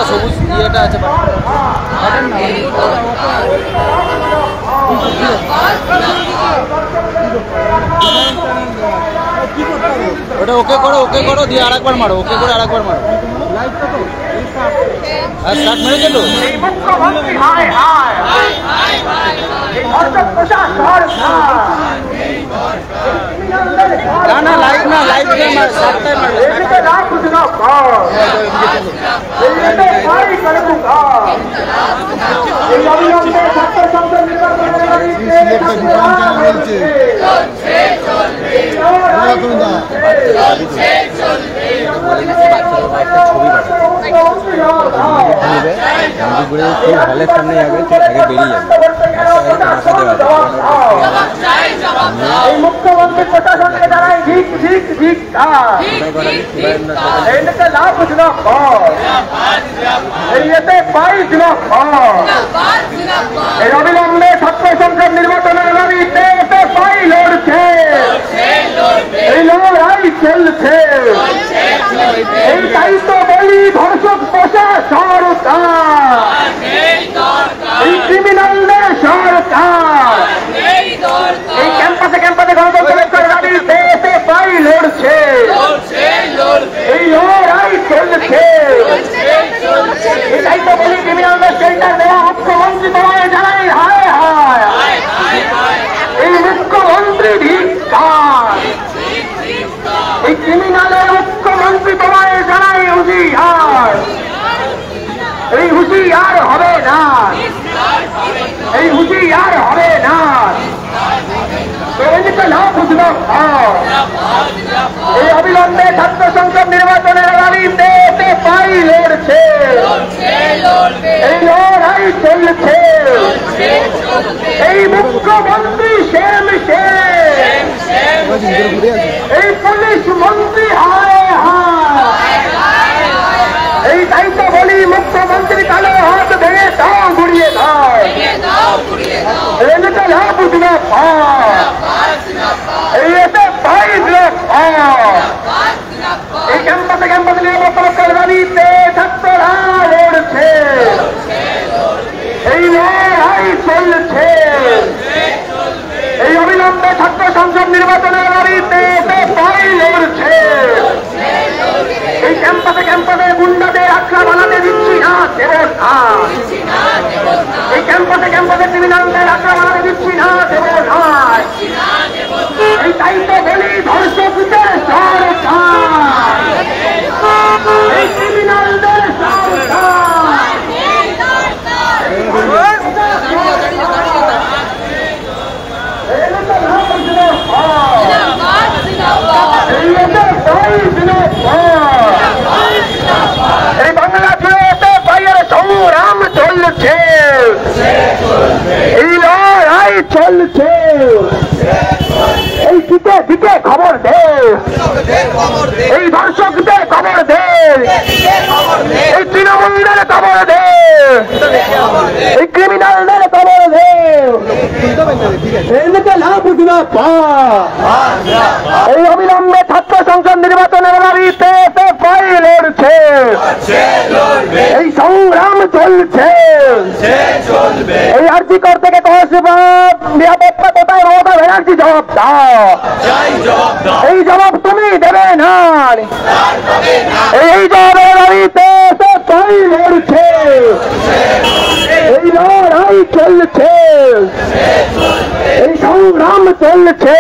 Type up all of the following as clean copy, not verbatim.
সবুজ ইয়েটা আছে ওটা ওকে করো দিয়ে আরেকবার মারো ওকে করে আরেকবার মারো আর স্টার্ট মেরেছে তো না লাইভ সাতটায় হলের সামনে যাবে আগে বেরিয়ে যাবে মুখ্যমন্ত্রী প্রশাসনকে জানাই অবিলম্বে ছাত্র সংসদ নির্বাচনের দাবিতে পাই লড়ছে এই লড়াই চলছে এই দায়িত্ব বলি ধর্ষক প্রশাসন এই ক্রিমিনালদের সরকার এই ক্যাম্পাসে গণতন্ত্রের দাবিতে পাই লড়ছে এই লড়াই চলছে এই দায়িত্ব বলি ক্রিমিনালদের শেল্টার দেওয়া মুখ্যমন্ত্রী তোমায় জানাই হায় হায় এই মুখ্যমন্ত্রী ধিক্কার এই ক্রিমিনালের মুখ্যমন্ত্রী তোমায় জানাই হুঁশিয়ার এই হুঁশিয়ার হবে না এই হুঁশিয়ার হবে না এই অবিলম্বে ছাত্র সংসদ নির্বাচনের দাবিতে পাই লড়ছে এই লড়াই চলছে এই মুখ্যমন্ত্রী সেম এই পুলিশ মন্ত্রী হায় হায় এই দায়িত্ব বলি মুখ্যমন্ত্রী কালো হাত ভেঙে দাও গুড়িয়ে দাও এলাকা না বুঝলো এই এতে বাইশ লাখ এই ক্যাম্পাসে নিরাপত্তার দাবিতে ছাত্ররা লড়ছে এই লড়াই চলছে এই অবিলম্বে ছাত্র সংসদ নির্বাচনের দাবিতে পাই লড়ছে এই ক্যাম্পাসে গুন্ডাদের আখড়া বানাতে দিচ্ছি না দেব না এই ক্যাম্পাসে ক্রিমিনালদের আখড়া বানাতে দিচ্ছি না দেব না এই দায়িত্ব বলি ধর্ষকদের সরকার এই ক্রিমিনালদের সরকার এই বাংলা জুড়ে ভাইয়ের সংগ্রাম চলছে এই লড়াই চলছে এই দিকে দিকে খবর দে এই ধর্ষকদের খবর দে এই তৃণমূলদের খবর দে এই ক্রিমিনালদের খবর দে এই অবিলম্বে ছাত্র সংসদ নির্বাচনের দাবিতে পাই লড়ছে এই সংগ্রাম চলছে এই আর্জি করতে গিয়ে নিরাপত্তা কোথায় মমতা ব্যানার্জি জবাব দাও এই জবাব তুমি দেবে না এই জবাবের দাবিতে পাই লড়ছে এই লড়াই চলছে এই সংগ্রাম চলছে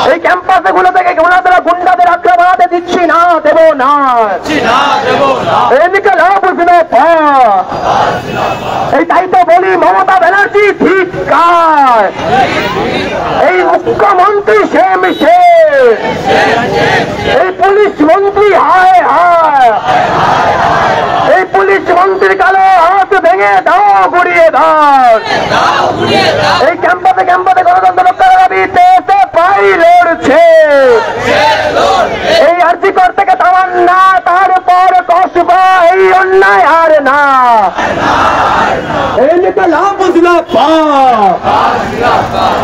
এই ক্যাম্পাসে গুলো থেকে গুন্ডাদের আক্রমণ বানাতে দিচ্ছি না দেব না এই দায়িত্ব বলি মমতা ব্যানার্জি ধিক্কার এই মুখ্যমন্ত্রী সেম এই পুলিশ মন্ত্রী হায় হায়, এই পুলিশ মন্ত্রীর কালো হাত ভেঙে দাও, গুড়িয়ে দাও। এই ক্যাম্পাসে ক্যাম্পাসে গণতন্ত্র রক্ষার দাবিতে পাই লড়ছে। এই আরজি কর থেকে তামান্না, তারপর কসবা, এই অন্যায় আর না। এই নেতা লাভ বুঝলা পা,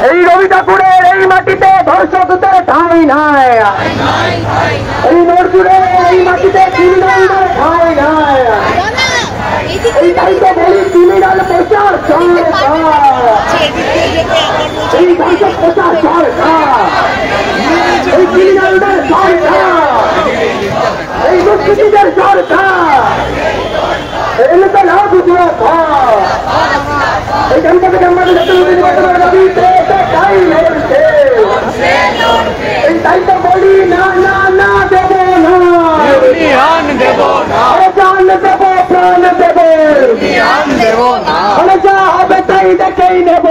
এই রবি ঠাকুরের এই মাটিতে ধর্ষকদের ঠাঁই নাই, এই নজরুলের এই মাটিতে ক্রিমিনালদের ঠাঁই নাই। এই দায়িত্ব বলি ক্রিমিনাল প্রচার সরকার, এই দায়িত্ব প্রচার সরকার, এই ক্রিমিনালদের সরকার, এই দুষ্কৃতীদের সরকার। এই নেতা লাভ বুঝলা পা, এই ক্যাম্পাসে ক্যাম্পাসে তাই লড়ছে। এই দায়িত্ব বলি না না না, দেব না, জান দেব, প্রাণ দেব, যা হবে তাই দেখেই নেব।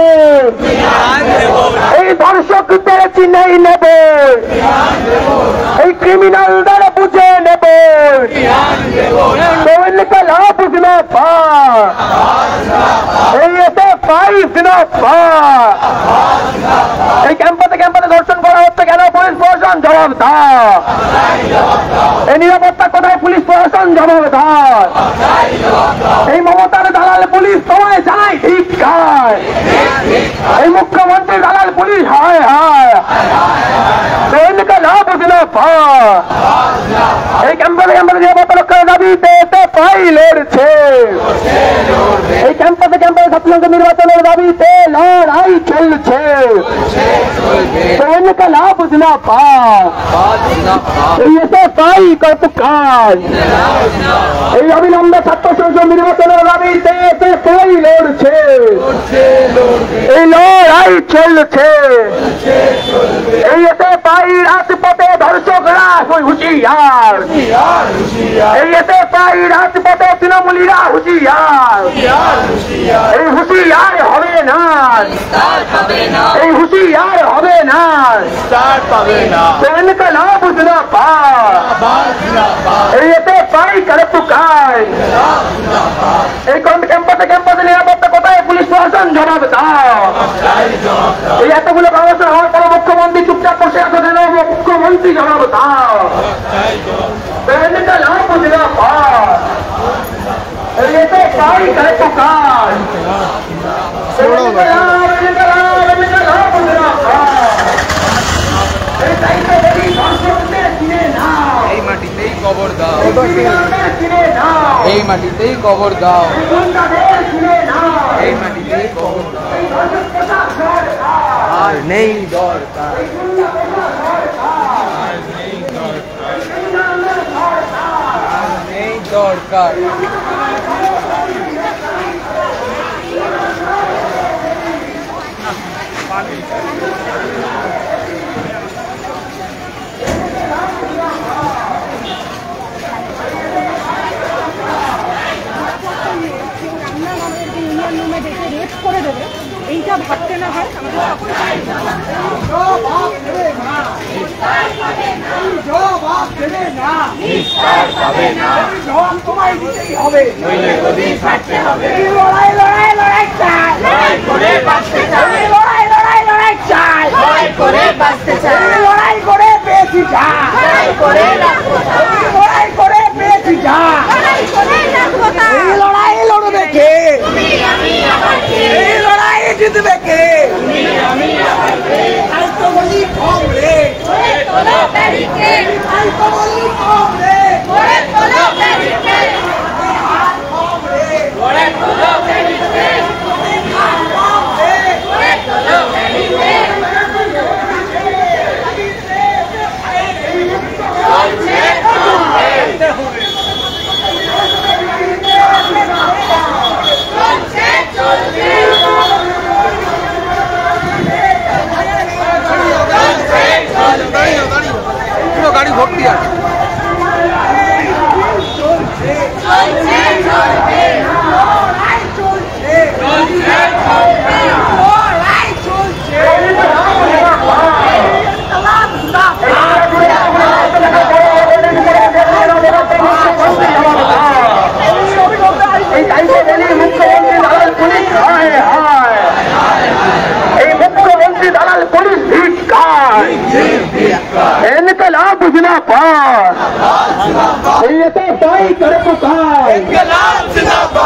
এই ধর্ষকদের চিনেই নেব, এই ক্রিমিনালদের বুঝে নেব। লাভ বুঝলো পা, এই এতে পাইস না পা। এই ক্যাম্পাসে ক্যাম্পাসে ধর্ষণ করা হচ্ছে কেন? পুলিশ প্রশাসন জবাব দাও। এই নিরাপত্তা কোথায়? পুলিশ প্রশাসন জবাব দাও। এই মমতার দালাল পুলিশ তোমায় জানাই ধিক্কার। এই মুখ্যমন্ত্রীর দালাল পুলিশ হায় হায়, সৈনিক লাভ বুঝলো পা। এই ক্যাম্পাসে ক্যাম্পাসে নিরাপত্তা রক্ষার দাবিতে পাই লড়ছে। এই ক্যাম্পাসে ক্যাম্পাসে ছাত্রসংঘ নির্বাচনের দাবিতে লড়াই চলছে। সৈনিক লাভ বুঝলো পা, এই এসে পাই কত কাজ। এই অবিলম্বে ছাত্র সংসদ নির্বাচনের দাবিতে পাই লড়ছে। এই লড়াই চলছে। এই এসে পাই রাজপথে ধর্ষকরা হুঁশিয়ার, এই এসে পাই রাজপথে তৃণমূলীরা হুঁশিয়ার। এই হুঁশিয়ার হবে না, এই হুঁশিয়ার হবে না। সৈনিক লাভ বুঝলো পা, এই এতে পাই করে পুকার। এই ক্যাম্পাসে ক্যাম্পাসে নিরাপত্তা কোথায়? পুলিশ প্রশাসন জবাব দাও। এই এতগুলো ব্যবস্থা হওয়ার পর মুখ্যমন্ত্রী চুপচাপ বসে আছে কেন? মুখ্যমন্ত্রী জবাব দাও। সৈনিক লাভ বুঝলো পা, এই এতে পাই করে পুকার। সৈনিক লাভ বুঝলো পা, এই দায়িত্ব বলি ধর্ষকদের চিনে নাও। এই মাটিতেই কবর দাও, এই মাটিতেই কবর দাও, এই মাটিতেই কবর দাও। আর নেই দরকার, আর নেই দরকার, আর নেই দরকার। এইটা ভাবতে না হয় তোমায় দিতেই হবে। লড়াই লড়াই লড়াই চাই, লড়াই করে বাঁচতে চাই, লড়াই লড়াই লড়াই চাই, লড়াই করে বাঁচতে চাই, লড়াই করে বেশি যা, লড়াই করে লড়াই করে বেশি যা, লড়াই করে এই লড়াই লড়বে কে? এই লড়াই জিতবে কে? তাই তো বলি কংগ্রেস, তাই তো বলি কংগ্রেস, গাড়ি ভর্তি আছে। इनकलाब जिंदाबाद भाई करे पुकार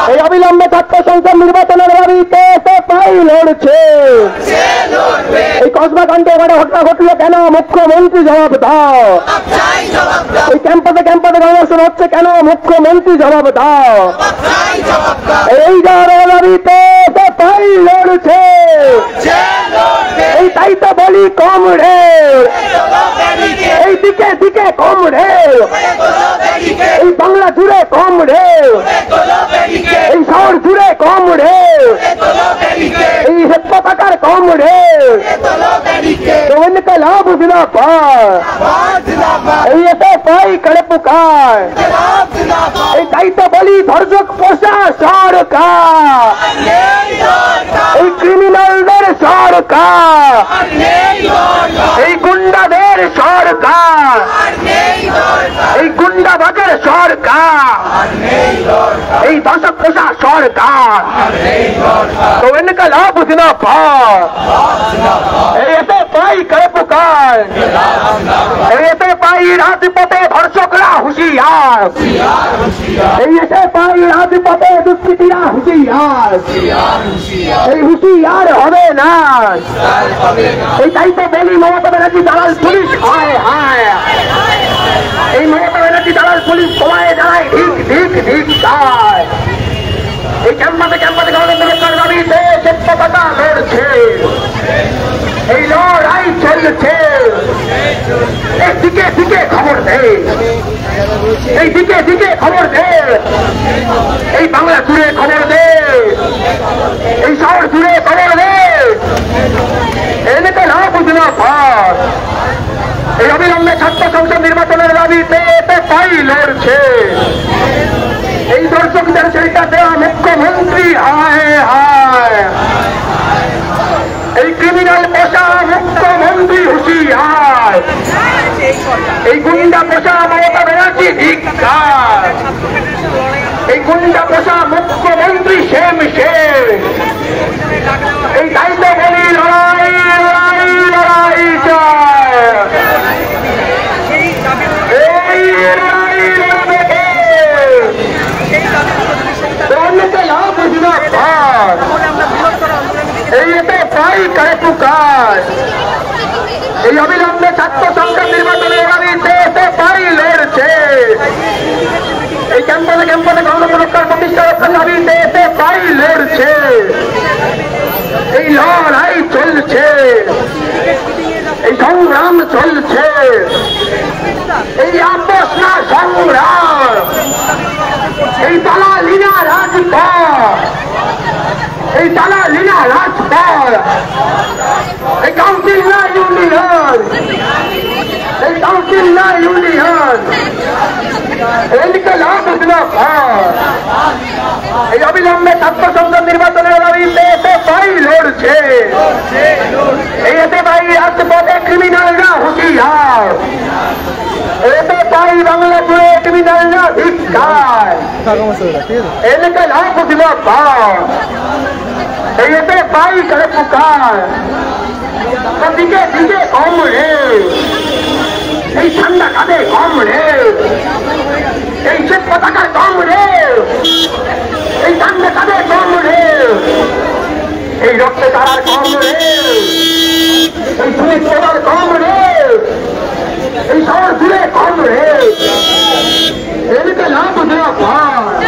এই অবিলম্বে ছাত্র সংসদ নির্বাচনের দাবিতে ভাই লড়ছে এই কসবা কাণ্ডে ঘটনা ঘটলো কেন মুখ্যমন্ত্রী জবাব দাও এই ক্যাম্পাসে গণমানুষ হচ্ছে কেন মুখ্যমন্ত্রী জবাব দাও এই দাবিতে ভাই লড়ছে এই তাই তো বলি কম রে এই দিকে দিকে কম রে এই বাংলা জুড়ে কম রে এই শহর জুড়ে কম রে এই পতাকার কম রে इनका लाभ जिंदाबाद এই এতে পাই করে পুকার এই তাই তো বলি ধর্ষক পোষা সরকার এই ক্রিমিনালদের সরকার এই গুন্ডাদের সরকার এই গুন্ডাবাজের সরকার এই ধর্ষক পোষা সরকার তো इनका लाभ जिंदाबाद এই এতে পাই করে পুকার এই এতে পাই রাজপথে ধর্ষকরা হুঁশিয়ার এই এতে পাই রাজপথে দুষ্কৃতীরা হুঁশিয়ার এই হুঁশিয়ার হবে না এই তাই তো বলি মমতা ব্যানার্জি দালাল পুলিশ হায় হায় এই মমতা ব্যানার্জি দালাল পুলিশ সময়ে দাঁড়ায় ঠিক ঠিক ঠিক যায় এই ক্যাম্পাসে গণতন্ত্রের দাবিতে পতাকা লড়ছে এই লড়াই চলছে এই দিকে দিকে খবর দে এই দিকে দিকে খবর দে এই বাংলা জুড়ে খবর দে এই শহর জুড়ে খবর দে এনেতে লাভ জিন্দাবাদ এই অবিলম্বে ছাত্র সংসদ নির্বাচনের দাবিতে পাই লড়ছে এই দর্শকদের সেইটা দেওয়া মুখ্যমন্ত্রী হায় হায় এই ক্রিমিনাল পোষা মুখ্যমন্ত্রী হুঁশিয়ার এই গুন্ডা পোষা মমতা ব্যানার্জি ধিক্কার এই গুন্ডা পোষা মুখ্যমন্ত্রী শেম শেম এই দায়িত্ব বলি লড়াই লড়াই লড়াই চায় এই লড়াই লড়বে কে লাভ জিন্দাবাদ এই এতে পাই করে পুকার এই অবিলম্বে ছাত্র সংসদ নির্বাচনের দাবিতে পাই লড়ছে এই ক্যাম্পাসে গণতন্ত্র প্রতিষ্ঠা রক্ষার দাবিতে পাই লড়ছে এই লড়াই চলছে এই সংগ্রাম চলছে এই আপোষ না সংগ্রাম এই দালালিনা রাজপথ এই দালালিনা রাজপথ এই কাউন্সিল না ইউনিয়ন এই কাউন্সিল না ইউনিয়ন ইনকলাব জিন্দাবাদ এই অবিলম্বে ছাত্র সংসদ নির্বাচনের দাবিতে পাই লড়ছে এই এতে পাই রাজপথে ক্রিমিনালরা হুঁশিয়ার এতে পাই বাংলা জুড়ে ক্রিমিনালরা ধিক্কার ইনকলাব জিন্দাবাদ এই এতে পাই করে পুকার দিকে দিকে কম রে এই ঠান্ডা কাঁধে কম রে এই শ্বেত পতাকার কম রে এই ঠান্ডা কাঁধে কম রে এই রক্তে তারার কম রে এই পুলিশ সেবার কম রে এই শহর জুড়ে কম রে এদিকে লাভ জিন্দাবাদ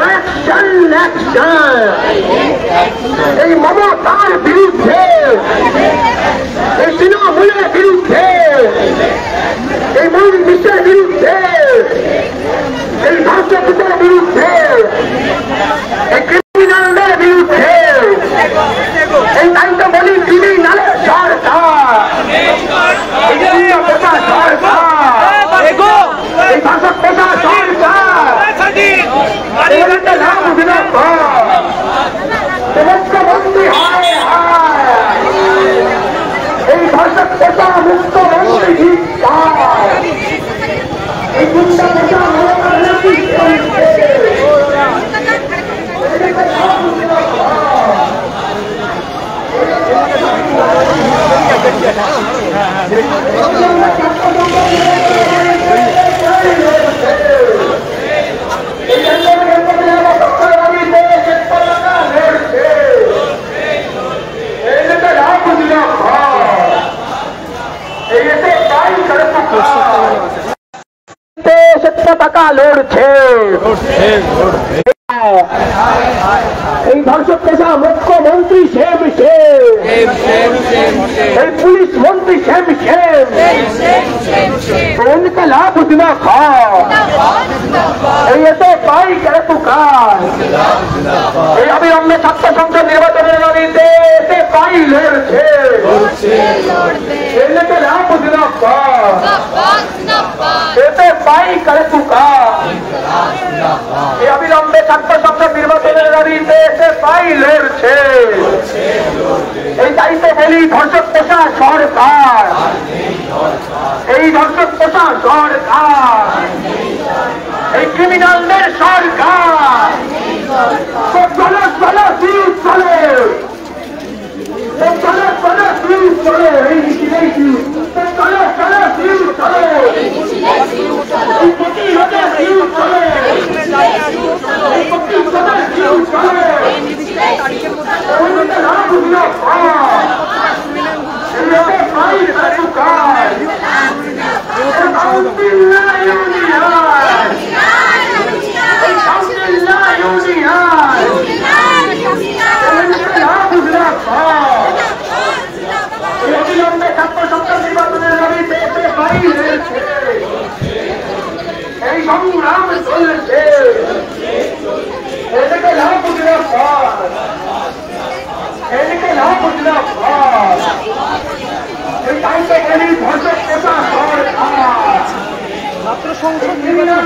অ্যাকশন অ্যাকশন এই মমতার বিরুদ্ধে এই তৃণমূলের বিরুদ্ধে এই মূল বিশ্বের বিরুদ্ধে এই ধর্ষকদের বিরুদ্ধে এই ক্রিমিনালদের বিরুদ্ধে এই দায়িত্ব বলি ক্রিমিনালের সরকার এই সরকার এই ধর্ষক পেশা সরকার লাভ জিন্দাবাদ মুখ্যমন্ত্রী হায় হায় এই ধর্ষক পেশা মুখ্যমন্ত্রী ধিক্কার এই গুন্ডা পেশা মমতা পতাকা লড়ছে। এই ধর্ষক পেশা মুখ্যমন্ত্রী সেম এই পুলিশ মন্ত্রী সেম उनका लाभ उतना खा ये तो पाई करे पुकार अभी हमने ছাত্র সংসদ নির্বাচনের দাবিতে এতে পাই লড়ছে इनका लाभ उतना खा এতে পাই করে পুকার अभी हमने ছাত্র সংসদ নির্বাচনের দাবিতে এতে পাই লড়ছে এই দায়িত্বে বলি ধর্ষক পেশা সরকার এই ধর্ষক পেশা সরকার এই ক্রিমিনালদের সরকার চলে চলে ফিউজ চলে চলে চলে ফিউজ চলে এই মিছিলেই ফিউজ চলে চলে ফিউজ চলে এই প্রতিরোধে ফিউজ চলে এই প্রতিরোধে ফিউজ চলে ওইটা লাভ হলো এই ফাইল সরকার এই সংগ্রাম চলছে এদিকে লাভ বুঝলাম এদিকে লাভ বুঝলাম এই টাইমে গেলি ধর্ষক পেশা সরকার ছাত্র সংসদ নির্বাচন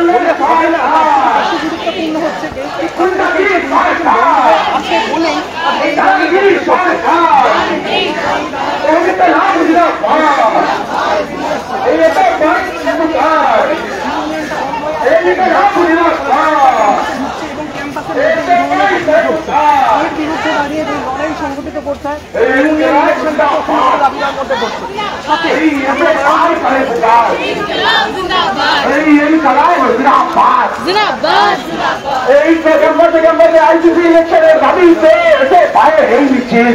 গুরুত্বপূর্ণ হচ্ছে আজকে বলেই বিরুদ্ধে দাঁড়িয়ে যে লড়াই সংগঠিত করছে আপনার মধ্যে করছে সাথে এই সেপ্টেম্বর আইসিসি ইলেকশনের দাবিতে এসে পায়ে এই মিছিল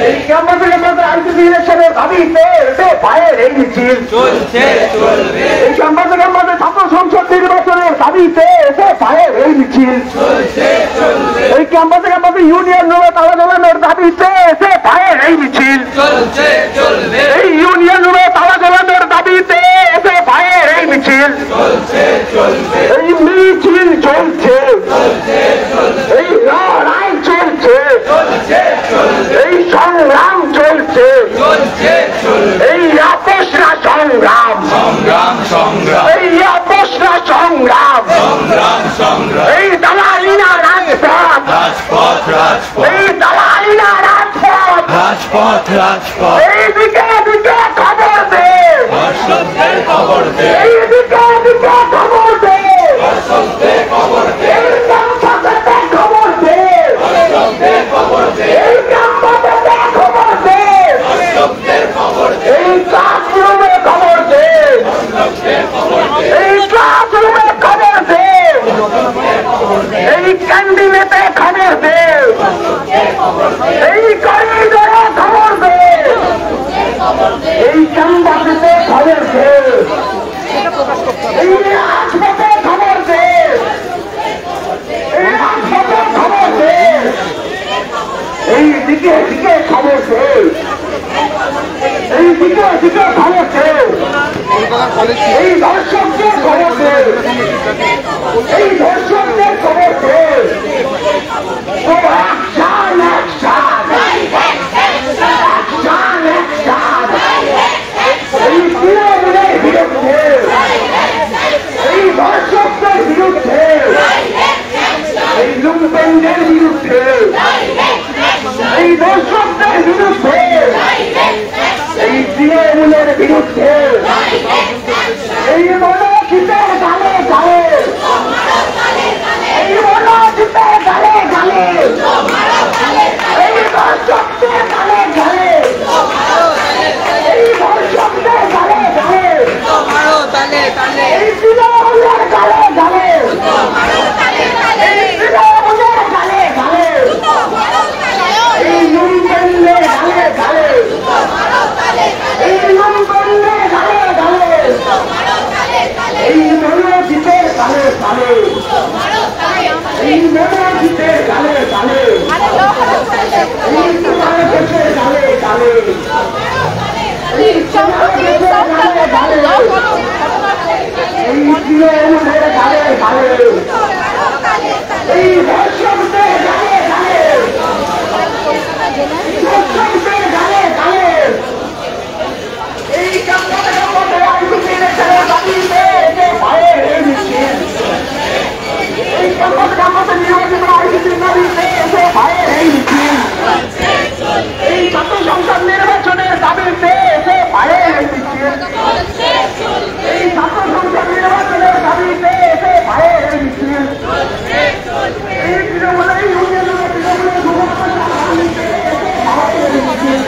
এই সেপ্টেম্বর আইসিসি ইলেকশনের দাবিতে এসে পায়ে এই মিছিল এই সেপ্টেম্বর ছাত্র সংসদ নির্বাচনের দাবিতে এসে পায়ে এই মিছিল এই ক্যাম্পাসে ইউনিয়ন রুমে তালা জ্বালানোর দাবিতে এসে পায়ে এই মিছিল এই ইউনিয়ন রুমে তালা জ্বালানোর দাবিতে এসে পায়ে এই মিছিল এই মিছিল চলছে এই লড়াই চলছে এই সংগ্রাম চলছে এই আপোষরা সংগ্রাম এই আপোষরা সংগ্রাম এই দালালিনা রাজপথ এই দালালিনা রাজপথ এইদিকে দিকে খবর দে এইদিকে দিকে খবর দে এই ক্যাম্পাসে খবর দে এই ক্যাম্পাসে খবর দে এই ক্লাসরুমে খবর দে এই ক্লাসরুমে খবর দে এই ক্যান্টিনেতে খবর দে এই করিডোরে খবর দে এই ক্যাম্পাসে খবর দে এই হাসপাতালে খবর দে এই হাসপাতালে খবর দে এই দিকে দিকে খবর দে এই দিকে দিকে খবর দে এই দর্শকদের খবর দে এই দর্শকদের খবর দে এই তৃণমূলের বিরুদ্ধে এই দর্শকদের বিরুদ্ধে এই লুম্পেনদের বিরুদ্ধে এই দর্শকদের বিরুদ্ধে এই তৃণমূলের বিরুদ্ধে এই মনোজিতের গালে গালে এই মনোজিতের গালে গালে এই দর্শকদের গালে গালে এই দর্শকদের গালে গালে এই তৃণমূলের গালে গালে এই তৃণমূলের গালে গালে এই লুম্পেনদের গালে গালে এই লুম্পেনদের গালে গালে তৃণমূলের গালে গালে, এই ধর্ষকদের গালে গালে, ধর্ষকদের গালে গালে, এই ক্যাম্পাসের মধ্যে আইনজীবীদের ছেড়ে দাবিতে এসে ভাইয়ের এই মিছিল, এই ক্যাম্পাসে নিয়োজিত আইনজীবীর দাবিতে এসে ভাইয়ের এই মিছিল, এই ছাত্র সংসদ নির্বাচনের দাবিতে এসে ভাইয়ের এই মিছিল, এই ছাত্র সংসদ নির্বাচনের দাবিতে এসে ভাইয়ের এই মিছিল, এই তৃণমূলের ইউনিয়নের তৃণমূলের যুবকদের দাবিতে এসে ভাইয়ের এই মিছিল,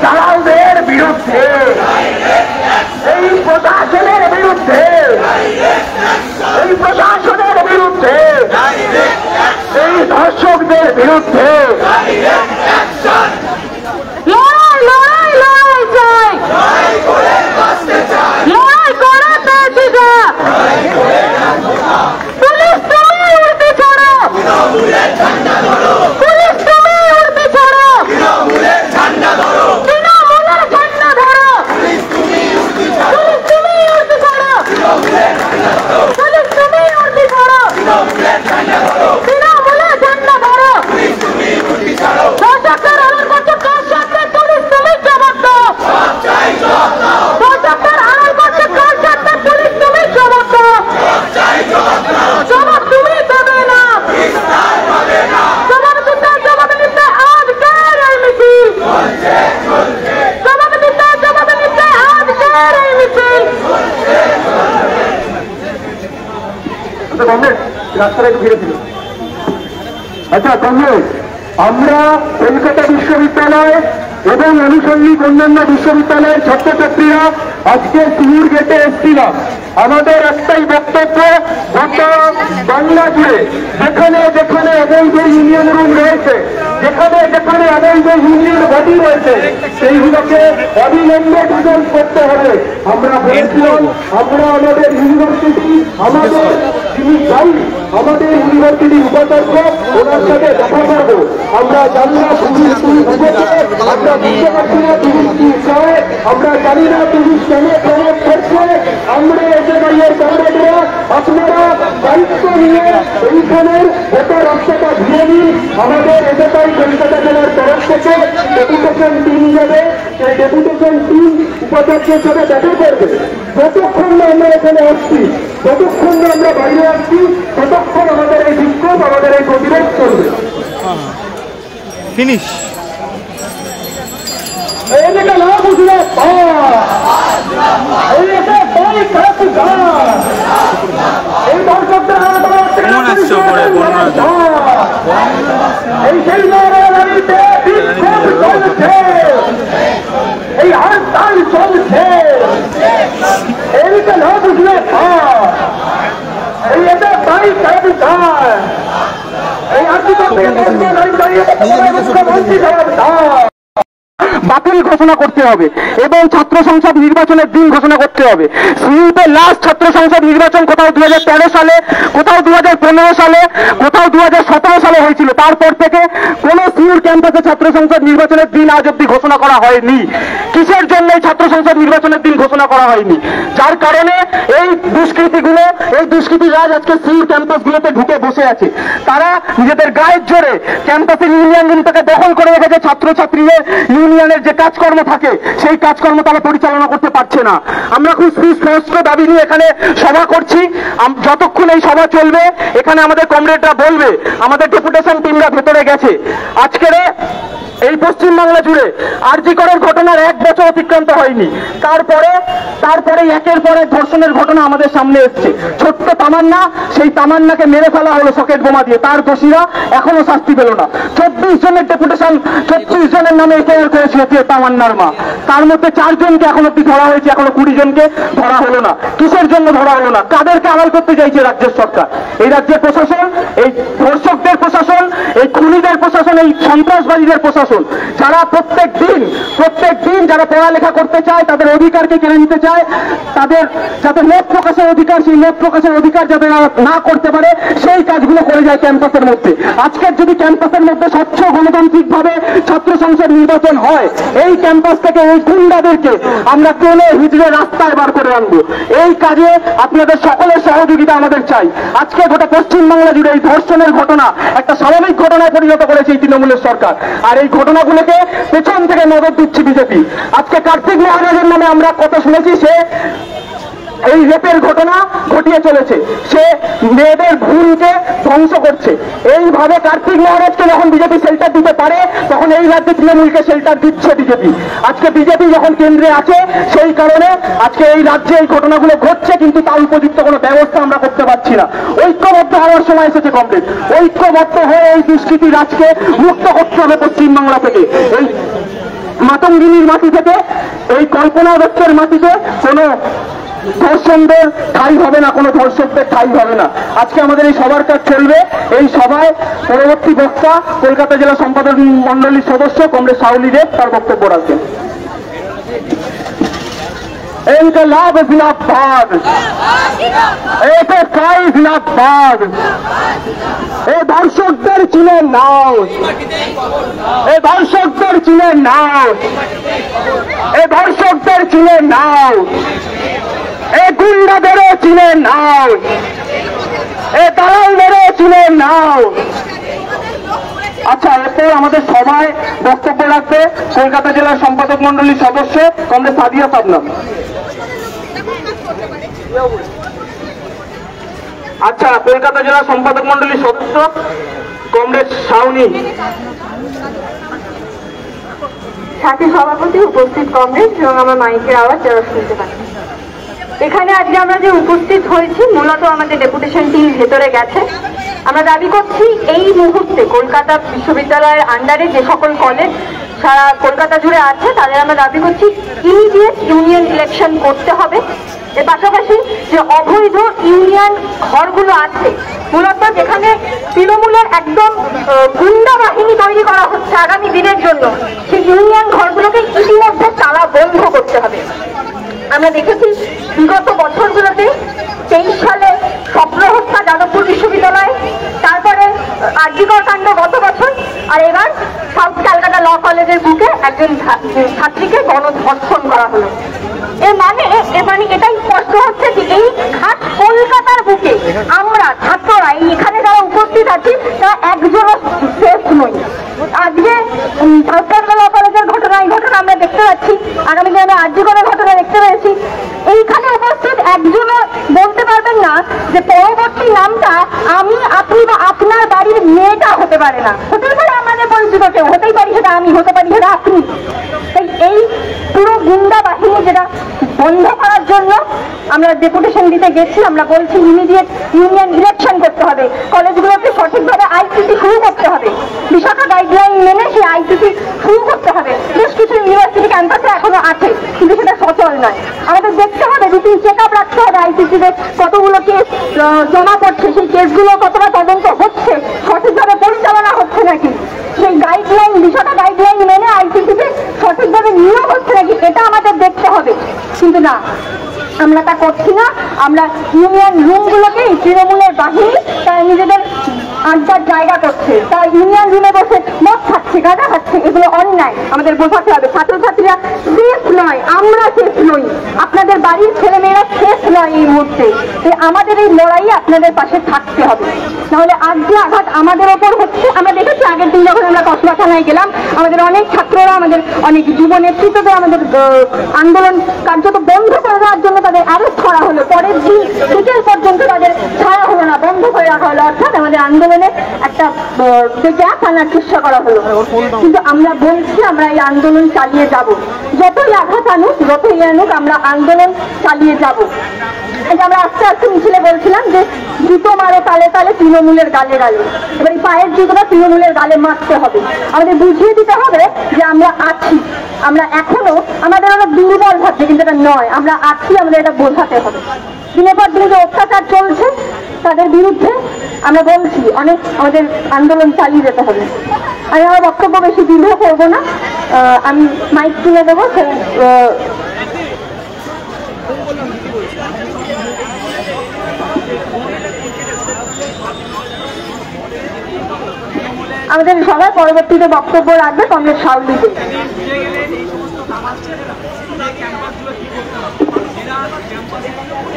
দালালদের বিরুদ্ধে, এই প্রশাসনের বিরুদ্ধে, এই প্রশাসনের বিরুদ্ধে, এই ধর্ষকদের বিরুদ্ধে লড়াই লড়াই লড়াই চাই, লড়াই করে পেয়েছি যা, পুলিশ তুমি উঠতে ছাড়ো, পুলিশ তুমি উঠতে ছাড়ো, তৃণমূলের ঝান্ডা ধরো, পুলিশ তুমি উঠতে ছাড়ো, পুলিশ তুমি উঠতে ছাড়ো, তৃণমূলের ঝান্ডা ধরো, দর্শকদের আড়াল করছে কার সাথে, পুলিশ তুমি জবাব দাও, দর্শকদের আড়াল করছে কার সাথে, পুলিশ তুমি জবাব দাও, জবাব তুমি দেবে না, জবাব দিতে আজকের এই মিছিল, জবাব দিতে আজকের এই মিছিল। রাস্তাটা একটু ঘিরে ছিল। আচ্ছা কংগ্রেস, আমরা কলকাতা বিশ্ববিদ্যালয় এবং আনুষঙ্গিক অন্যান্য বিশ্ববিদ্যালয়ের ছাত্রছাত্রীরা আজকে সিউড় গেটে এসেছিলাম। আমাদের একটাই বক্তব্য, গোটা বাংলা জুড়ে যেখানে যেখানে অবৈধ ইউনিয়ন রুম রয়েছে, যেখানে যেখানে অবৈধ ইউনিয়ন বডি রয়েছে, সেইগুলোকে অবিলম্বে ডিসলভ করতে হবে। আমরা বলেছিলাম আমরা আমাদের ইউনিভার্সিটি, আমাদের যিনি যাই আমাদের ইউনিভার্সিটির উপাচার্য, ওনার সাথে দেখা করবো। আমরা জানি না পুলিশ কি বুঝেছে, আমরা বুঝতে পারছি না পুলিশ কি চায়, আমরা জানি না পুলিশ কেন প্রয়োগ করছে। আমরা এসে ভাইয়ের কমরেডরা, আপনারা দায়িত্ব নিয়ে এইখানের গোটা রাস্তাটা ঘিরে নিন। আমাদের এটাই কলকাতা জেলার তরফ থেকে ডেপুটেশন টিম যাবে, সেই ডেপুটেশন টিম উপাচার্যের সাথে দেখা করবে। যতক্ষণ না আমরা এখানে আসছি, যতক্ষণ না আমরা বাইরে আসছি, ততক্ষণ আমাদের এই বিক্ষোভ, আমাদের এই প্রতিরোধ চলবে। ফিনিশ। এইদিকে না বুঝলে এই দর্শকদের এই সেই লড়াইতে বিক্ষোভ চলছে, এই হরতাল চলছে, এইদিকে না বুঝলে এই এটা তাই সরকার, এই মুখ্যমন্ত্রী সরকার বাতিল ঘোষণা করতে হবে এবং ছাত্র সংসদ নির্বাচনের দিন ঘোষণা করতে হবে। সিইউতে লাস্ট ছাত্র সংসদ নির্বাচন কোথাও 2013 সালে, কোথাও 2015 সালে, কোথাও 2017 সালে হয়েছিল। তারপর থেকে কোন সিইউর ক্যাম্পাসে ছাত্র সংসদ নির্বাচনের দিন আজ অব্দি ঘোষণা করা হয়নি। কিসের জন্য এই ছাত্র সংসদ নির্বাচনের দিন ঘোষণা করা হয়নি? যার কারণে এই দুষ্কৃতীগুলো, এই দুষ্কৃতীরাজ আজকে সিইউর ক্যাম্পাসগুলোতে ঢুকে বসে আছে। তারা নিজেদের গায়ের জোরে ক্যাম্পাসের ইউনিয়ন রুমটাকে দখল করে রেখেছে। ছাত্রছাত্রীদের ইউনিয়নের যে কাজকর্ম থাকে সেই কাজকর্ম তারা পরিচালনা করতে পারছে না। আমরা খুব সুস্পষ্ট দাবি নিয়ে এখানে সভা করছি। যতক্ষণ এই সভা চলবে এখানে আমাদের কমরেডরা বলবে, আমাদের ডেপুটেশন টিমরা ভেতরে গেছে। আজকের এই পশ্চিমবাংলা জুড়ে আরজি করের ঘটনার 1 বছর অতিক্রান্ত হয়নি, তারপরে একের পর এক ধর্ষণের ঘটনা আমাদের সামনে এসছে। ছোট্ট তামান্না, সেই তামান্নাকে মেরে ফেলা হলো সকেট বোমা দিয়ে, তার দোষীরা এখনো শাস্তি পেল না। 24 জনের ডেপুটেশন, 24 জনের নামে এফআইআর করেছে তামান্নার মা, তার মধ্যে 4 জনকে এখন অব্দি ধরা হয়েছে, এখনো 20 জনকে ধরা হলো না। কিসের জন্য ধরা হলো না? কাদেরকে আড়াল করতে চাইছে রাজ্যের সরকার? এই রাজ্যের প্রশাসন, এই ধর্ষকদের প্রশাসন, এই খুনিদের প্রশাসন, এই সন্ত্রাসবাদীদের প্রশাসন, যারা প্রত্যেক দিন যারা পড়ালেখা করতে চায়, তাদের অধিকারকে কেড়ে নিতে চায়, তাদের যাতে মত প্রকাশের অধিকার, সেই মত প্রকাশের অধিকার যাতে না করতে পারে, সেই কাজগুলো করে যায় ক্যাম্পাসের মধ্যে। আজকের যদি ক্যাম্পাসের মধ্যে স্বচ্ছ গণতান্ত্রিক ভাবে ছাত্র সংসদ নির্বাচন হয়, এই ক্যাম্পাস থেকে এই গুন্ডাদেরকে আমরা টেনে হিজড়ে রাস্তায় বার করে আনবো। এই কাজে আপনাদের সকলের সহযোগিতা আমাদের চাই। আজকে গোটা পশ্চিমবাংলা জুড়ে এই ধর্ষণের ঘটনা একটা স্বাভাবিক ঘটনায় পরিণত করেছে এই তৃণমূলের সরকার, আর এই ঘটনাগুলোকে পেছন থেকে মদত দিচ্ছে বিজেপি। আজকে কার্তিক মহারাজের নামে আমরা কথা শুনেছি, সে এই রেপের ঘটনা ঘটিয়ে চলেছে, সে মেয়েদের ভ্রূণকে ধ্বংস করছে। এইভাবে কার্তিক মহারাজকে যখন বিজেপি শেল্টার দিতে পারে, তখন এই রাজ্যে তৃণমূলকে শেল্টার দিচ্ছে বিজেপি। আজকে বিজেপি যখন কেন্দ্রে আছে, সেই কারণে আজকে এই রাজ্যে এই ঘটনাগুলো ঘটছে, কিন্তু তার উপযুক্ত কোনো ব্যবস্থা আমরা করতে পারছি না। ঐক্যবদ্ধ হওয়ার সময় এসেছে কমরেড, ঐক্যবদ্ধ হয়ে এই দুষ্কৃতী রাজকে মুক্ত করতে হবে পশ্চিমবাংলা থেকে। এই মাতঙ্গিনীর মাটি থেকে, এই কল্পনা দত্তের মাটিতে কোনো ধর্ষণদের ঠাঁই হবে না, কোনো ধর্ষকদের ঠাঁই হবে না। আজকে আমাদের এই সবার কাজ চলবে। এই সভায় পরবর্তী বক্তা কলকাতা জেলা সম্পাদক মন্ডলীর সদস্য কমরেড শাওলি দেব তার বক্তব্য রাখবেন। ইনকলাব জিন্দাবাদ, এসএফআই জিন্দাবাদ। এই ধর্ষকদের চিনে নাও, এই ধর্ষকদের চিনে নাও, এই ধর্ষকদের চিনে নাও, এই গুন্ডাদেরও চিনে নাও, এই দালালদেরও চিনে নাও। আচ্ছা, এরপর আমাদের সভায় বক্তব্য রাখবে কলকাতা জেলার সম্পাদক মন্ডলীর সদস্য কমরেড সাদিয়া পাবনা। আচ্ছা, কলকাতা জেলার সম্পাদক মন্ডলীর সদস্য কমরেড শাওনি। সাথী সভাপতি, উপস্থিত কমরেড এবং আমার মাইকের আওয়াজ যারা শুনতে পান, এখানে আজকে আমরা যে উপস্থিত হয়েছি, মূলত আমাদের ডেপুটেশন টিম ভেতরে গেছে। আমরা দাবি করছি এই মুহূর্তে কলকাতা বিশ্ববিদ্যালয়ের আন্ডারে যে সকল কলেজ সারা কলকাতা জুড়ে আছে, তাদের আমরা দাবি করছি ইমিডিয়েট ইউনিয়ন ইলেকশন করতে হবে। এর পাশাপাশি যে অবৈধ ইউনিয়ন ঘরগুলো আছে, মূলত যেখানে তৃণমূলের একদম গুন্ডা বাহিনী তৈরি করা হচ্ছে আগামী দিনের জন্য, সেই ইউনিয়ন ঘরগুলোকে ইতিমধ্যে তালা বন্ধ করতে হবে। আমরা দেখেছি বিগত বছরগুলোতে 23 সালে স্বপ্ন হত্যা যাদবপুর বিশ্ববিদ্যালয়, তারপরে আরজিকর কাণ্ড গত বছর, আর এবার সাউথ ক্যালকাটা ল কলেজের বুকে একজন ছাত্রীকে গণধর্ষণ করা হলো। এর মানে এটাই স্পষ্ট হচ্ছে যে এই খাস কলকাতার বুকে আমরা ছাত্ররা এখানে যারা উপস্থিত আছি তারা একজনও সেফ নই। আজকে সাউথ ক্যালকাটা ল কলেজের ঘটনা, এই ঘটনা আমরা দেখতে পাচ্ছি, আগামী দিনে আমরা আরজিকরের ঘটনা দেখতে পেয়েছি। এইখানে উপস্থিত একজনও বলতে পারবেন না যে পরবর্তী নামটা আমি, আপনি বা আপনার বাড়ির মেয়েটা হতে পারে না। হতেই পারে আমাদের পরিচিত কেউ, হতেই পারি সেটা আমি, হতে পারি সেটা আপনি। তাই এই পুরো গুন্ডা বাহিনী যেটা বন্ধ করার জন্য আমরা ডেপুটেশন দিতে গেছি। আমরা বলছি ইমিডিয়েট ইউনিয়ন ইলেকশন করতে হবে, কলেজগুলোকে সঠিকভাবে আইসিসি শুরু করতে হবে, বিশাখা গাইডলাইন মেনে সেই আইসিসি শুরু করতে হবে। বেশ কিছু ইউনিভার্সিটি ক্যাম্পাসে এখনো আছে, কিন্তু সেটা সচল নয়। আমাদের দেখতে হবে, রুটিন চেক আপ রাখতে হবে আইসিসিতে কতগুলো কেস জমা পড়ছে, সেই কেসগুলো কতটা তদন্ত হচ্ছে, সঠিকভাবে পরিচালনা হচ্ছে নাকি, সেই গাইডলাইন বিশাখা গাইডলাইন মেনে আইসিসিতে সঠিকভাবে নিয়োগ হচ্ছে নাকি, এটা আমাদের দেখতে হবে। কিন্তু না, আমরা তা করছি না। আমরা ইউনিয়ন রুমগুলোকে তৃণমূলের বাহিনী তারা নিজেদের আড্ডার জায়গা করছে, তারা ইউনিয়ন রুমে বসে মদ খাচ্ছে, গাঁজা খাচ্ছে, এগুলো অন্যায়, আমাদের বোঝাতে হবে। ছাত্রছাত্রীরা সেফ নয়, আমরা শেষ নই, আপনাদের বাড়ির ছেলেমেয়েরা শেষ নয় এই মুহূর্তে। আমাদের এই লড়াইয়ে আপনাদের পাশে থাকতে হবে, নাহলে আজ যে আঘাত আমাদের ওপর হচ্ছে, আমরা দেখেছি আগের দিন যখন আমরা কসবা থানায় গেলাম, আমাদের অনেক ছাত্ররা, আমাদের অনেক যুব নেতৃত্বদের আমাদের আন্দোলন কার্যত বন্ধ করে দেওয়ার জন্য তাদের অ্যারেস্ট করা হলো, পরের দিন বিকেল পর্যন্ত তাদের ছাড়া হলো না, বন্ধ করে রাখা হলো, অর্থাৎ আমাদের আন্দোলনে একটা গ্যাপ আনার চেষ্টা করা হলো। কিন্তু আমরা বলছি আমরা এই আন্দোলন চালিয়ে যাব, যতই আঘাত আনুক, যতই আনুক, আমরা আন্দোলন চালিয়ে যাব। আমরা আস্তে আস্তে মিছিলে বলছিলাম যে জুতো মারো তালে তালে, তৃণমূলের গালে গালে। এবার এই পায়ের জুতোটা তৃণমূলের গালে মারতে হবে, আমাদের বুঝিয়ে দিতে হবে যে আমরা আছি, আমরা এখনো, আমাদের অনেক দুর্বল ভাবছে কিন্তু এটা নয়, আমরা আছি, আমাদের এটা বোঝাতে হবে। দিনের পর দিনে যে অত্যাচার চলছে তাদের বিরুদ্ধে আমরা বলছি অনেক, আমাদের আন্দোলন চালিয়ে যেতে হবে। আমি আমার বক্তব্য বেশি দীর্ঘ করবো না, আমি মাইক তুলে দেবো। আমাদের সবাই পরবর্তীতে বক্তব্য রাখবে কমরেড শাওলি দে।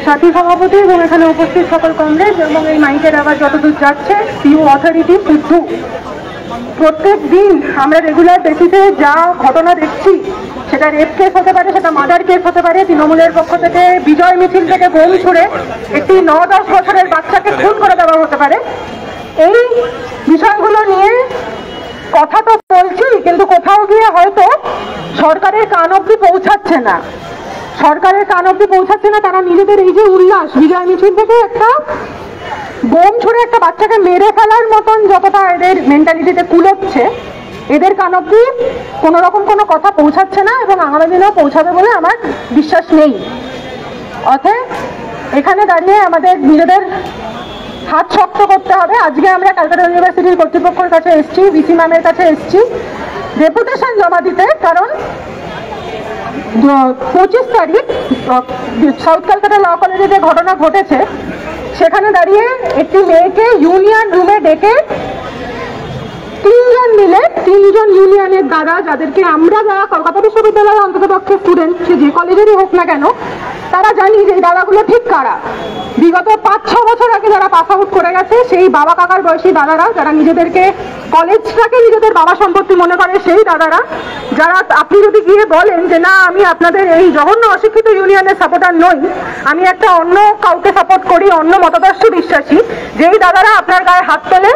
সাথী সভাপতি এবং এখানে উপস্থিত সকল কমরেড এবং এই মাইকের আবার যতদূর যাচ্ছে পিউ অথরিটি শুদ্ধ, প্রত্যেক দিন আমরা রেগুলার বেসিসে যা ঘটনা দেখছি, সেটা রেপ কেস হতে পারে, সেটা মার্ডার কেস হতে পারে, তৃণমূলের পক্ষ থেকে বিজয় মিছিল থেকে বোম ছুড়ে একটি 9-10 বছরের বাচ্চাকে খুন করে দেওয়া হতে পারে। এই বিষয়গুলো নিয়ে কথা তো বলছি, কিন্তু কোথাও গিয়ে হয়তো সরকারের কান অব্দি পৌঁছাচ্ছে না, সরকারের কান অব্দি পৌঁছাচ্ছে না। তারা নিজেদের এই যে উল্লাস, বিজয় মিছিল থেকে একটা বোম ছুড়ে একটা বাচ্চাকে মেরে ফেলার মতন যতটা এদের মেন্টালিটিতে কুলোচ্ছে, এদের কান অব্দি কোনো রকম কোনো কথা পৌঁছাচ্ছে না এবং আগামী দিনেও পৌঁছাবে বলে আমার বিশ্বাস নেই। অতএব এখানে দাঁড়িয়ে আমাদের নিজেদের হাত শক্ত করতে হবে। আজকে আমরা ক্যালকাটা ইউনিভার্সিটির কর্তৃপক্ষের কাছে এসেছি, ভিসি ম্যামের কাছে এসেছি ডেপুটেশন জমা দিতে, কারণ 25 তারিখ সাউথ ক্যালকাটা ল কলেজে যে ঘটনা ঘটেছে, সেখানে দাঁড়িয়ে একটি মেয়েকে ইউনিয়ন রুমে ডেকে 3 জন মিলে, 3 জন ইউনিয়নের দ্বারা, যাদেরকে আমরা যারা কলকাতা বিশ্ববিদ্যালয়ের অন্ততপক্ষে স্টুডেন্ট, সে যে কলেজেরই হোক না কেন, তারা জানি যে এই দাদাগুলো ঠিক কারা। বিগত 5-6 বছর আগে যারা পাস আউট করে গেছে, সেই বাবা কাকার বয়সী দাদারা, যারা নিজেদেরকে কলেজটাকে নিজেদের বাবা সম্পত্তি মনে করে, সেই দাদারা, যারা আপনি যদি গিয়ে বলেন যে না আমি আপনাদের এই জঘন্য অশিক্ষিত ইউনিয়নের সাপোর্টার নই, আমি একটা অন্য কাউকে সাপোর্ট করি, অন্য মতাদর্শে বিশ্বাসী, যেই দাদারা আপনার গায়ে হাত তোলে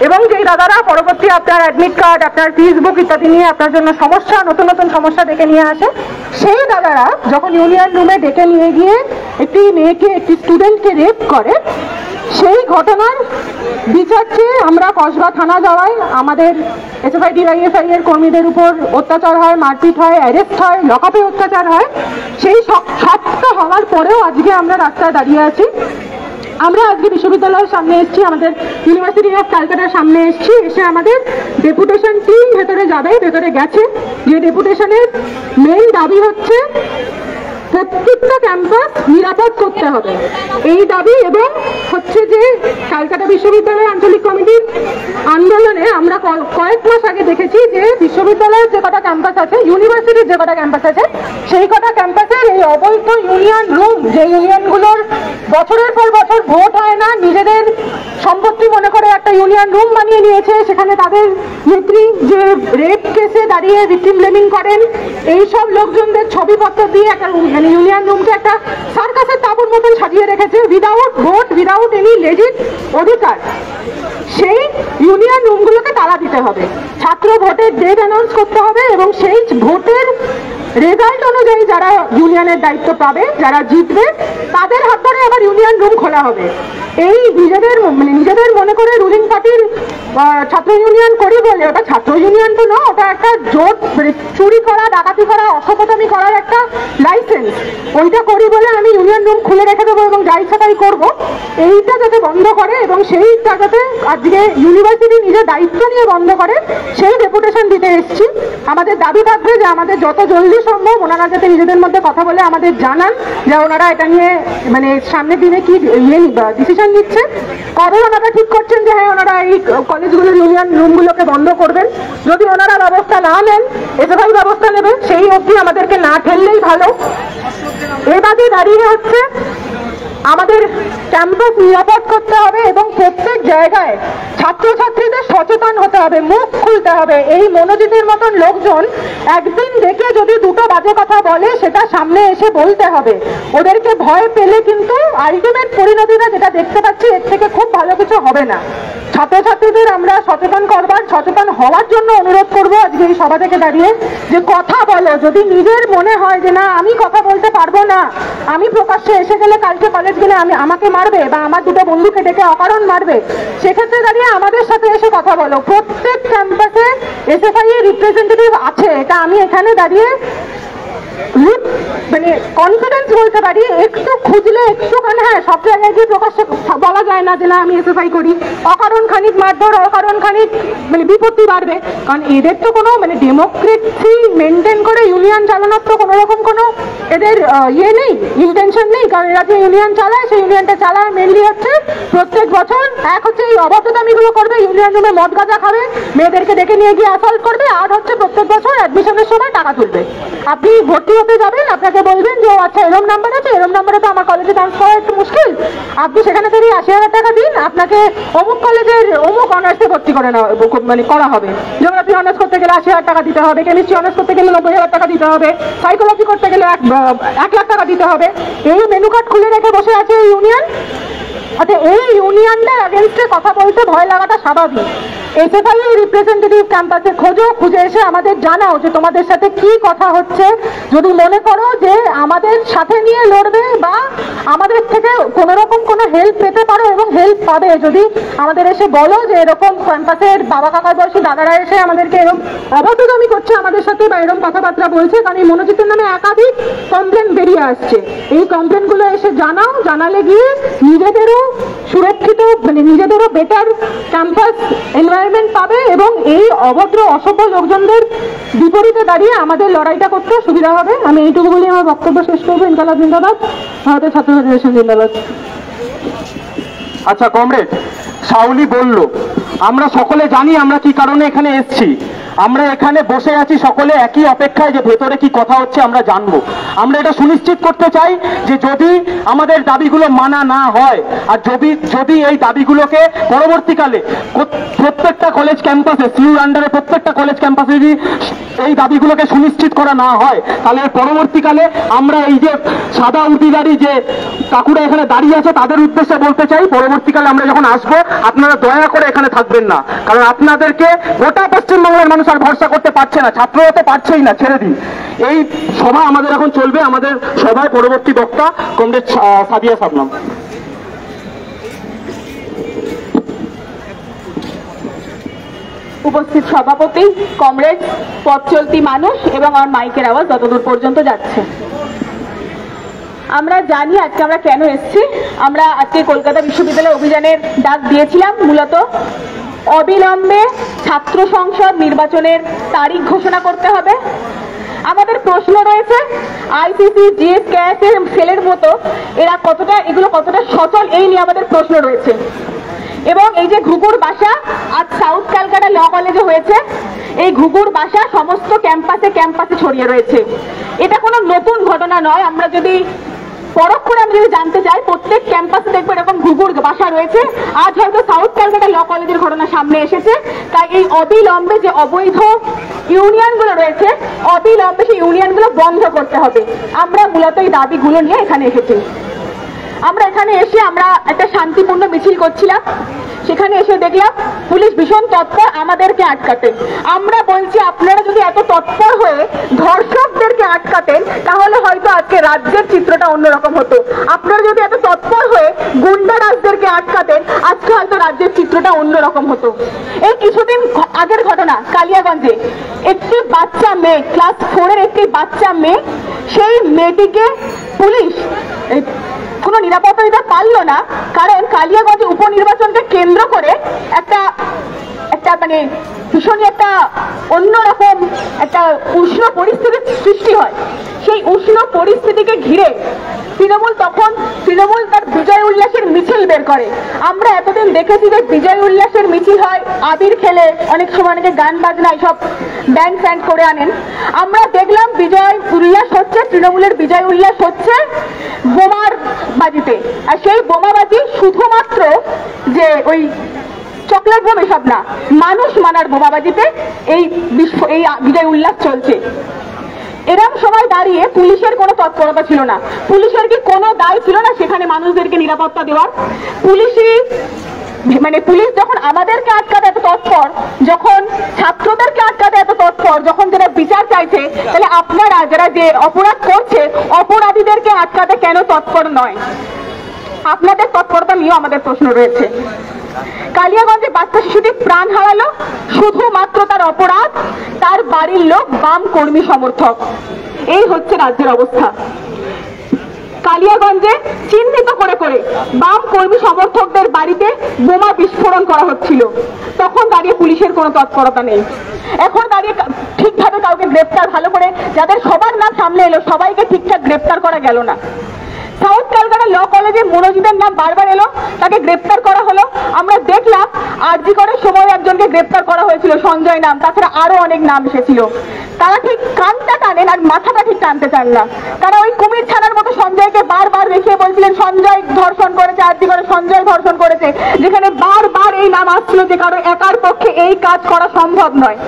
এবং যেই দাদারা পরবর্তী আপনার অ্যাডমিট কার্ড, আপনার ফিস বুক ইত্যাদি নিয়ে আপনার জন্য সমস্যা, নতুন নতুন সমস্যা ডেকে নিয়ে আসে, সেই দাদারা যখন ইউনিয়ন রুমে ডেকে নিয়ে গিয়ে একটি মেয়েকে, একটি স্টুডেন্টকে রেপ করে, সেই ঘটনার বিচার চেয়ে আমরা কসবা থানা যাওয়ায় আমাদের এসএফআই ডিওয়াইএফআই এর কর্মীদের উপর অত্যাচার হয়, মারপিট হয়, অ্যারেস্ট হয়, লকআপে অত্যাচার হয়, সেই সবটা হওয়ার পরেও আজকে আমরা রাস্তায় দাঁড়িয়ে আছি। আমরা আজকে বিশ্ববিদ্যালয়ের সামনে এসেছি, আমাদের ইউনিভার্সিটি অফ ক্যালকাটার সামনে এসেছি, এসে আমাদের ডেপুটেশন টিম ভেতরে যাবে, ভেতরে গেছে। যে ডেপুটেশনের মেইন দাবি হচ্ছে প্রত্যেকটা ক্যাম্পাস নিরাপদ করতে হবে, এই দাবি। এবং হচ্ছে যে ক্যালকাটা বিশ্ববিদ্যালয় আঞ্চলিক কমিটির আন্দোলনে আমরা কয়েক মাস আগে দেখেছি যে বিশ্ববিদ্যালয়ের যে কটা ক্যাম্পাস আছে, ইউনিভার্সিটির যে কটা ক্যাম্পাস আছে, সেই কটা ক্যাম্পাসের এই অবৈধ ইউনিয়ন রুম, যে ইউনিয়নগুলোর বছরের পর বছর ভোট হয় না, নিজেদের সম্পত্তি মনে করে একটা ইউনিয়ন রুম বানিয়ে নিয়েছে, সেখানে তাদের নেত্রী যে রেপ কেসে দাঁড়িয়ে ভিকটিম ব্লেমিং করেন, এই সব লোকজনদের ছবিপত্র দিয়ে একটা ইউনিয়ন রুমকে একটা সার্কাসের তাঁবুর মতন সাজিয়ে রেখেছে, without vote, without any legit অধিকার। সেই ইউনিয়ন রুমগুলোকে তালা দিতে হবে, ছাত্র ভোটের ডেট অ্যানাউন্স করতে হবে এবং সেই ভোটের রেজাল্ট অনুযায়ী যারা ইউনিয়নের দায়িত্ব পাবে, যারা জিতবে, তাদের হাত ধরে আবার ইউনিয়ন রুম খোলা হবে। এই নিজেদের মনে করে রুলিং পার্টির ছাত্র ইউনিয়ন করি বলে, ওটা ছাত্র ইউনিয়ন তো না, ওটা একটা জোট, চুরি করা, ডাকাতি করা, অসভ্যতামি করার একটা লাইসেন্স। ওইটা করি বলে আমি ইউনিয়ন রুম খুলে রেখে দেবো এবং যা ইচ্ছা তাই করবো, এইটা যাতে বন্ধ করে এবং সেইটা যাতে আজকে ইউনিভার্সিটি নিজের দায়িত্ব নিয়ে বন্ধ করে, সেই ডেপুটেশন দিতে এসেছি। আমাদের দাবি থাকবে যে আমাদের যত জলদি সম্ভব ওনারা যাতে নিজেদের মধ্যে কথা বলে আমাদের জানান যে ওনারা এটা নিয়ে মানে সামনের দিনে কি ডিসিশন নিচ্ছে, কবে ওনারা ঠিক করছেন যে হ্যাঁ ওনারা এই কলেজগুলোর ইউনিয়ন রুমগুলোকে বন্ধ করবেন। যদি ওনারা ব্যবস্থা না নেন, এসএফআই ব্যবস্থা নেবে, সেই অবধি আমাদেরকে না ঠেললেই ভালো। এবারে দাঁড়িয়ে হচ্ছে আমাদের ক্যাম্পাস নিরাপদ করতে হবে এবং প্রত্যেক জায়গায় ছাত্রছাত্রীদের সচেতন হতে হবে, মুখ খুলতে হবে। এই মনোজিতের মতন লোকজন একদিন দেখে যদি দুটো বাজে কথা বলে সেটা সামনে এসে বলতে হবে। ওদেরকে ভয় পেলে কিন্তু আলটিমেট পরিণতিটা যেটা দেখতে পাচ্ছি এর থেকে খুব ভালো কিছু হবে না। ছাত্রছাত্রীদের আমরা সচেতন হওয়ার জন্য অনুরোধ করবো আজকে এই সভা থেকে দাঁড়িয়ে, যে কথা বলো। যদি নিজের মনে হয় যে না আমি কথা বলতে পারবো না, আমি প্রকাশ্যে এসে গেলে কালকে কলেজ গেলে আমাকে মারবে বা আমার দুটো বন্ধুকে ডেকে অকারণ মারবে, সেক্ষেত্রে দাঁড়িয়ে আমাদের সাথে এসে কথা বলো। প্রত্যেক ক্যাম্পাসে এসএফআই এর রিপ্রেজেন্টেটিভ আছে, এটা আমি এখানে দাঁড়িয়ে মানে কনফিডেন্স বলতে পারি। একটু খুঁজলে একটুখানি, হ্যাঁ সব জায়গায় গিয়ে প্রকাশ্যে বলা যায় না যে না আমি এসএফআই করি, অকারণ খানিক মারধর, অকারণ খানিক মানে বিপত্তি বাড়বে। কারণ এদের তো কোনো মানে ডেমোক্রেসি মেনটেন করে ইউনিয়ন চালানোর তো কোনো রকম কোনো এদের ইয়ে নেই, ইন্টেনশন নেই। কারণ এরা যে ইউনিয়ন চালায় সেই ইউনিয়নটা চালায় মেনলি হচ্ছে প্রত্যেক বছর এক হচ্ছে এই অভদ্রতামিগুলো করবে, ইউনিয়ন রুমে মদ গাঁজা খাবে, মেয়েদেরকে ডেকে নিয়ে গিয়ে অ্যাসল্ট করবে, আর হচ্ছে প্রত্যেক বছর অ্যাডমিশনের সময় টাকা তুলবে। আপনি ভর্তি হতে যাবেন, আপনাকে বলবেন যে আচ্ছা এরম নাম্বার আছে, এরম নাম্বারে তো আমার কলেজে চান্স পাওয়া একটু মুশকিল, আপনি সেখানে থেকে 80,000 টাকা দিন, আপনাকে অমুক কলেজের অমুক অনার্সে ভর্তি করে মানে করা হবে। জিওগ্রাফি অনার্স করতে গেলে 80,000 টাকা দিতে হবে, কেমিস্ট্রি অনার্স করতে গেলে 90,000 টাকা দিতে হবে, সাইকোলজি করতে গেলে 1 লাখ টাকা দিতে হবে। এই মেনু কার্ড খুলে রেখে বসে আছে এই ইউনিয়ন। আচ্ছা এই ইউনিয়নটা এগেনস্টে কথা বলতে ভয় লাগাটা স্বাভাবিক। এসএফআই রিপ্রেজেন্টেটিভ ক্যাম্পাসে খোঁজো, খুঁজে এসে আমাদের জানাও যে তোমাদের সাথে কি কথা হচ্ছে। যদি মনে করো যে আমাদের সাথে নিয়ে লড়বে বা আমাদের থেকে কোনো রকম কোনো হেল্প পেতে পারো এবং হেল্প পাবে, যদি আমাদের এসে বলো যে এরকম ক্যাম্পাসের বাবা কাকার বয়সী দাদারা এসে আমাদেরকে এরকম অভদ্রতামি করছে আমাদের সাথে বা এরকম কথাবার্তা বলছে। কারণ এই মনোজিতের নামে একাধিক কমপ্লেন বেরিয়ে আসছে। এই কমপ্লেনগুলো এসে জানাও, জানালে গিয়ে নিজেদেরও সুরক্ষিত মানে নিজেদেরও বেটার ক্যাম্পাস এনভায়রনমেন্ট পাবে এবং এই অভদ্র অসভ্য লোকজনদের বিপরীতে দাঁড়িয়ে আমাদের লড়াইটা করতে সুবিধা হবে। আমি এইটুকু বলি আমার বক্তব্য শেষ করবো। ইনকালাব জিন্দাবাদ, ভারতের ছাত্র ফেডারেশন জিন্দাবাদ। আচ্ছা কমরেড, শাওলি বলল আমরা সকলে জানি আমরা কি কারণে এখানে এসেছি। আমরা এখানে বসে আছি সকলে একই অপেক্ষায় যে ভেতরে কি কথা হচ্ছে আমরা জানবো। আমরা এটা সুনিশ্চিত করতে চাই যে যদি আমাদের দাবিগুলো মানা না হয় আর যদি এই দাবিগুলোকে পরবর্তীকালে প্রত্যেকটা কলেজ ক্যাম্পাসে সিউর আন্ডারে প্রত্যেকটা কলেজ ক্যাম্পাসে যদি এই দাবিগুলোকে সুনিশ্চিত করা না হয়, তাহলে পরবর্তীকালে আমরা এই যে সাদা উর্দিদারি যে কাকুরা এখানে দাঁড়িয়ে আছে তাদের উদ্দেশ্যে বলতে চাই, পরবর্তীকালে আমরা যখন আসবো আপনারা দয়া করে এখানে থাকবেন না। কারণ আপনাদেরকে গোটা পশ্চিমবঙ্গের মানুষ আর ভরসা করতে পারছে না, ছাত্ররা তো পারছেই না, ছেড়ে দিন। এই সভা আমাদের এখন চলবে। আমাদের সভায় পরবর্তী বক্তা কমরেড সাদিয়া সাবনাম। উপস্থিত সভাপতি, কমরেড, পথ চলতি মানুষ এবং আমার মাইকের আওয়াজ যতদূর পর্যন্ত যাচ্ছে, আমরা জানি আজকে আমরা কেন এসেছি। আমরা আজকে কলকাতা বিশ্ববিদ্যালয় অভিযানের ডাক দিয়েছিলাম মূলত অবিলম্বে ছাত্র সংসদ নির্বাচনের তারিখ ঘোষণা করতে হবে। আমাদের প্রশ্ন রয়েছে আইসিসি, জিএস, ক্যাশ এর সেলের মতো এগুলো কতটা সচল, এই নিয়ে আমাদের প্রশ্ন রয়েছে। এবং এই যে ঘুঘুর বাসা আজ সাউথ ক্যালকাটা ল কলেজে হয়েছে, এই ঘুঘুর বাসা সমস্ত ক্যাম্পাসে ছড়িয়ে রয়েছে। এটা কোনো নতুন ঘটনা নয়। আমরা যদি পরখ করে আমি যদি জানতে চাই, প্রত্যেক ক্যাম্পাসে দেখবো এরকম ঘুঘুর বাসা রয়েছে। আজ হয়তো সাউথ ক্যালকাটা ল কলেজের ঘটনা সামনে এসেছে। তাই এই অবিলম্বে যে অবৈধ ইউনিয়নগুলো রয়েছে, অবিলম্বে সেই ইউনিয়নগুলো বন্ধ করতে হবে। আমরা মূলত এই দাবিগুলো নিয়ে এখানে এসেছি। আমরা এখানে এসে আমরা একটা শান্তিপূর্ণ মিছিল করছিলাম, সেখানে এসে দেখলাম পুলিশ ভীষণ তৎপর আমাদেরকে আটকাতে। আমরা বলছি আপনারা যদি এত তৎপর হয়ে ধর্ষকদেরকে আটকাতেন তাহলে হয়তো আজকে রাজ্যের চিত্রটা অন্যরকম হতো। আপনারা যদি এত তৎপর হয়ে গুন্ডারাজদেরকে আটকাতেন আজকে হয়তো রাজ্যের চিত্রটা অন্যরকম হতো। এই কিছুদিন আগের ঘটনা, কালিয়াগঞ্জে একটি বাচ্চা মেয়ে, ক্লাস 4 এর একটি বাচ্চা মেয়ে, সেই মেয়েটিকে পুলিশ এই কোনো নিরাপত্তা দিতে পারলো না, কারণ কালিয়াগঞ্জে উপনির্বাচনকে কেন্দ্র করে একটা মানে ভীষণই একটা অন্যরকম একটা উষ্ণ পরিস্থিতির সৃষ্টি হয়। সেই উষ্ণ পরিস্থিতিকে ঘিরে তৃণমূল তার বিজয় উল্লাসের মিছিল বের করে। আমরা এতদিন দেখেছি যে বিজয় উল্লাসের মিছিল হয় আবির খেলে, অনেক সময় অনেকে গান বাজনা সব ব্যান্ড ফ্যান্ড করে আনেন। আমরা দেখলাম বিজয় উল্লাস হচ্ছে, তৃণমূলের বিজয় উল্লাস হচ্ছে বোমার বাজিতে। আর সেই বোমাবাজি শুধুমাত্র যে ওই চকলেট বোম এসব না, মানুষ মানার বোমাবাজিতে এই বিজয় উল্লাস চলছে। এরকম সময় দাঁড়িয়ে পুলিশের কোনো তৎপরতা ছিল না। পুলিশের কি কোনো দায় ছিল না সেখানে মানুষদেরকে নিরাপত্তা দেওয়ার? পুলিশ যখন আমাদেরকে আটকাতে এত তৎপর, যখন ছাত্রদেরকে আটকাতে এত তৎপর, যখন যারা বিচার চাইছে, তাহলে আপনারা যারা যে অপরাধ করছে অপরাধীদেরকে আটকাতে কেন তৎপর নয়? আপনাদের তৎপরতা নিয়েও আমাদের প্রশ্ন রয়েছে। কালিয়াগঞ্জে বাচ্চা শিশুটি প্রাণ হারালো শুধুমাত্র তার অপরাধ, তার বাড়ির লোক বাম কর্মী সমর্থক। এই হচ্ছে রাজ্যের অবস্থা। কালিয়াগঞ্জে চিহ্নিত করে করে বাম কর্মী সমর্থকদের বাড়িতে বোমা বিস্ফোরণ করা হচ্ছিল, তখন দাঁড়িয়ে পুলিশের কোনো তৎপরতা নেই। এখন দাঁড়িয়ে ঠিকভাবে কাউকে গ্রেপ্তার, ভালো করে যাদের সবার নাম সামনে এলো সবাইকে ঠিকঠাক গ্রেপ্তার করা গেল না। সাউথ ক্যালকাটা ল কলেজে মনোজিতের নাম বারবার এলো, তাকে গ্রেপ্তার করা হলো। আমরা দেখলাম আরজি করের সময় একজনকে গ্রেপ্তার করা হয়েছিল, সঞ্জয় নাম, তাছাড়া আরো অনেক নাম এসেছিল। তারা ঠিক কানটা টানেন আর মাথাটা ঠিক টানতে চান না। তারা ওই কুমির ছানার মতো সঞ্জয়কে বারবার দেখিয়ে বলছিলেন সঞ্জয় ধর্ষণ করেছে, আরজি করে সঞ্জয় ধর্ষণ করেছে, যেখানে বারবার এই নাম আসছিল যে কারো একার পক্ষে এই কাজ করা সম্ভব নয়।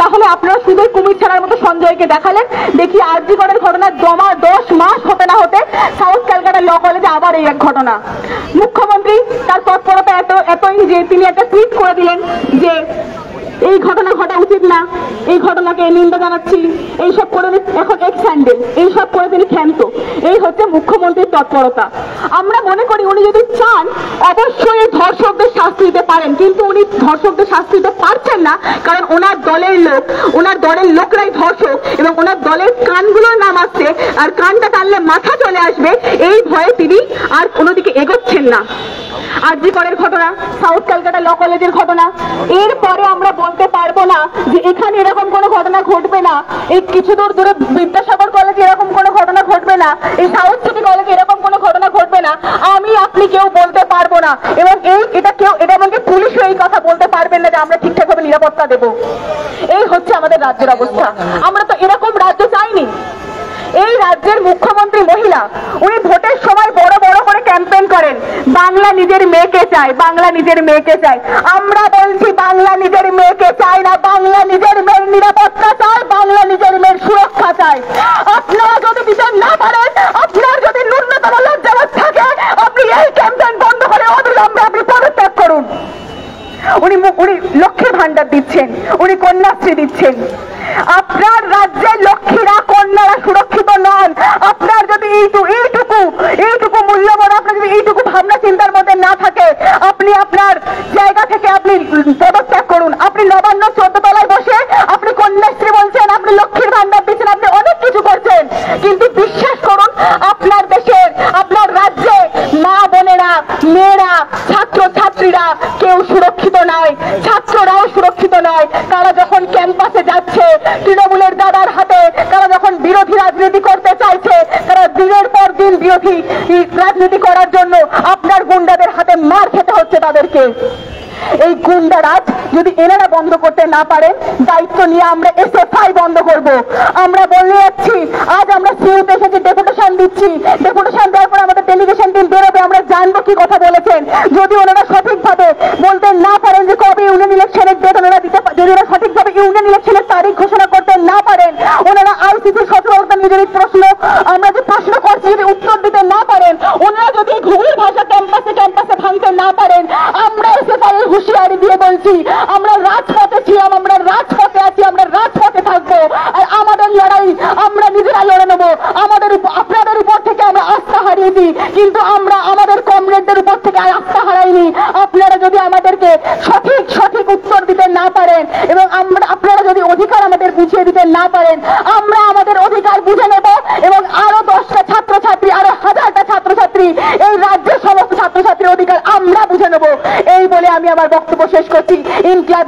তাহলে আপনারা শুধু কুমির ছানার মতো সঞ্জয়কে দেখালেন। দেখি আরজি করের ঘটনা 10 মাস হতে না হতে সাউথ ক্যালকাটা ল কলেজে আবার এই এক ঘটনা। মুখ্যমন্ত্রী তার তৎপরতা এতই যে তিনি একটা টুইট করে দিলেন যে এই ঘটনা ঘটা উচিত না, এই ঘটনাকে নিন্দা জানাচ্ছি, এইসব করে এখন এক্স হ্যান্ডেল, এইসব করে তিনি ক্ষান্ত। এই হচ্ছে মুখ্যমন্ত্রীর তৎপরতা। আমরা মনে করি উনি যদি চান অবশ্যই এই ধর্ষকদের শাস্তি দিতে পারেন, কিন্তু উনি ধর্ষকদের শাস্তি দিতে পারছেন না, কারণ ওনার দলের লোকরাই ধর্ষক এবং ওনার দলের কানগুলোর নাম আসছে, আর কানটা টানলে মাথা চলে আসবে, এই ভয়ে তিনি আর কোনো দিকে এগোচ্ছেন না। আরজি করের ঘটনা, সাউথ ক্যালকাটা ল কলেজের ঘটনা, এরপরে আমরা বলতে পারবো না যে এখানে এরকম কোনো ঘটনা ঘটবে না, এই কিছু দূর দূরে বিদ্যাসাগর কলেজে এরকম কোনো ঘটনা ঘটবে না, এই সাউথ সিটি কলেজে এরকম কোনো ঘটনা ঘটবে না, আমি আপনি কেউ বলতে পারবো না। এবং এটা আমাকে পুলিশও এই কথা বলতে পারবেন না যে আমরা ঠিকঠাকভাবে নিরাপত্তা দেবো। এই হচ্ছে আমাদের রাজ্যের অবস্থা। আমরা তো এরকম রাজ্য চাইনি। এই রাজ্যের মুখ্যমন্ত্রী মহিলা, উনি ভোটের সময় বড় বড় করে ক্যাম্পেইন করেন, বাংলা নিজের মেয়েকে চায়, বাংলা নিজের মেয়েকে চায়। আমরা বলছি বাংলা নিজের মেয়েকে চায় না, বাংলা নিজের মেয়ের নিরাপত্তা চায়, বাংলা নিজের মেয়ের সুরক্ষা চায়। আপনারা যদি দিতে না পারেন, আপনার যদি ন্যূনতম লজ্জাবোধ থাকে, আপনি এই ক্যাম্পেইন বন্ধ করে অবিলম্বে আপনি পদত্যাগ করুন। উনি লক্ষ্মীর ভান্ডার দিচ্ছেন, উনি কন্যাশ্রী দিচ্ছেন। আপনার রাজ্যের লক্ষ্মীরা কন্যারা সুরক্ষিত নন। আপনার যদি এইটুকু মূল্যবোধ, আপনার যদি এইটুকু ভাবনা চিন্তার মধ্যে না থাকে, আপনি আপনার জায়গা থেকে আপনি পদত্যাগ করুন। আপনি নবান্ন 14 তলায় বসে আপনি কন্যাশ্রী বলছেন, আপনি লক্ষ্মীর ভান্ডার দিচ্ছেন, আপনি অনেক কিছু করছেন, কিন্তু বিশ্বাস করুন আপনার দেশের, আপনার রাজ্যে মা বোনেরা, মেয়েরা, ছাত্র ছাত্রীরা কেউ সুরক্ষিত নয়, ছাত্ররাও সুরক্ষিত নয়। তারা যখন ক্যাম্পাসে যাচ্ছে তৃণমূলের দাদার হাতে, তারা যখন বিরোধী রাজনীতি করতে চাইছে, তারা দিনের পর দিন বিরোধী রাজনীতি করার জন্য আপনার গুন্ডাদের হাতে মার খেতে হচ্ছে তাদেরকে। এই গুন্ডারাজ যদি এনারা বন্ধ করতে না পারেন, দায়িত্ব নিয়ে আমরা এসএফআই বন্ধ করব। আমরা বলে যাচ্ছি, আজ আমরা সিউতে এসেছি, ডেপুটেশন দিচ্ছি, ডেপুটেশন দেওয়ার পর আমাদের ডেলিগেশন টিম বেরোবে, আমরা জানবো কি কথা বলেছেন। যদি ওনারা সঠিকভাবে বলতে না পারেন যে কবে ইউনিয়ন ইলেকশনের ডেট ওনারা দিতে, যদি ওরা সঠিকভাবে ইউনিয়ন ইলেকশনের তারিখ ঘোষণা করতে না পারেন, ওনারা আইসিসির সচেতনতা নিয়ে যদি আমরা যে প্রশ্ন করছি যদি উত্তর দিতে না পারেন, ওনারা যদি ঘুঘুর ভাষা ক্যাম্পাসে ভাঙতে না পারেন, আমরা এসএফআই হুঁশিয়ারি দিয়ে বলছি, আমরা রাজপথে ছিলাম, আমরা রাজপথে আছি, আমরা রাজপথে থাকবো। আর আমাদের লড়াই আমরা নিজেরা লড়ে নেবো। আপনাদের উপর থেকে আমরা আস্থা হারিয়েছি, কিন্তু আমরা আমাদের কমরেডদের উপর থেকে আস্থা হারাইনি। আপনারা যদি আমাদেরকে সঠিক উত্তর দিতে না পারেন এবং আপনারা যদি অধিকার আমাদের বুঝিয়ে দিতে না পারেন, আমরা আমাদের অধিকার বুঝে নেব এবং আরো 10টা ছাত্রছাত্রী, আরো 1000টা আমার বক্তব্য শেষ করছি। ইনকিলাব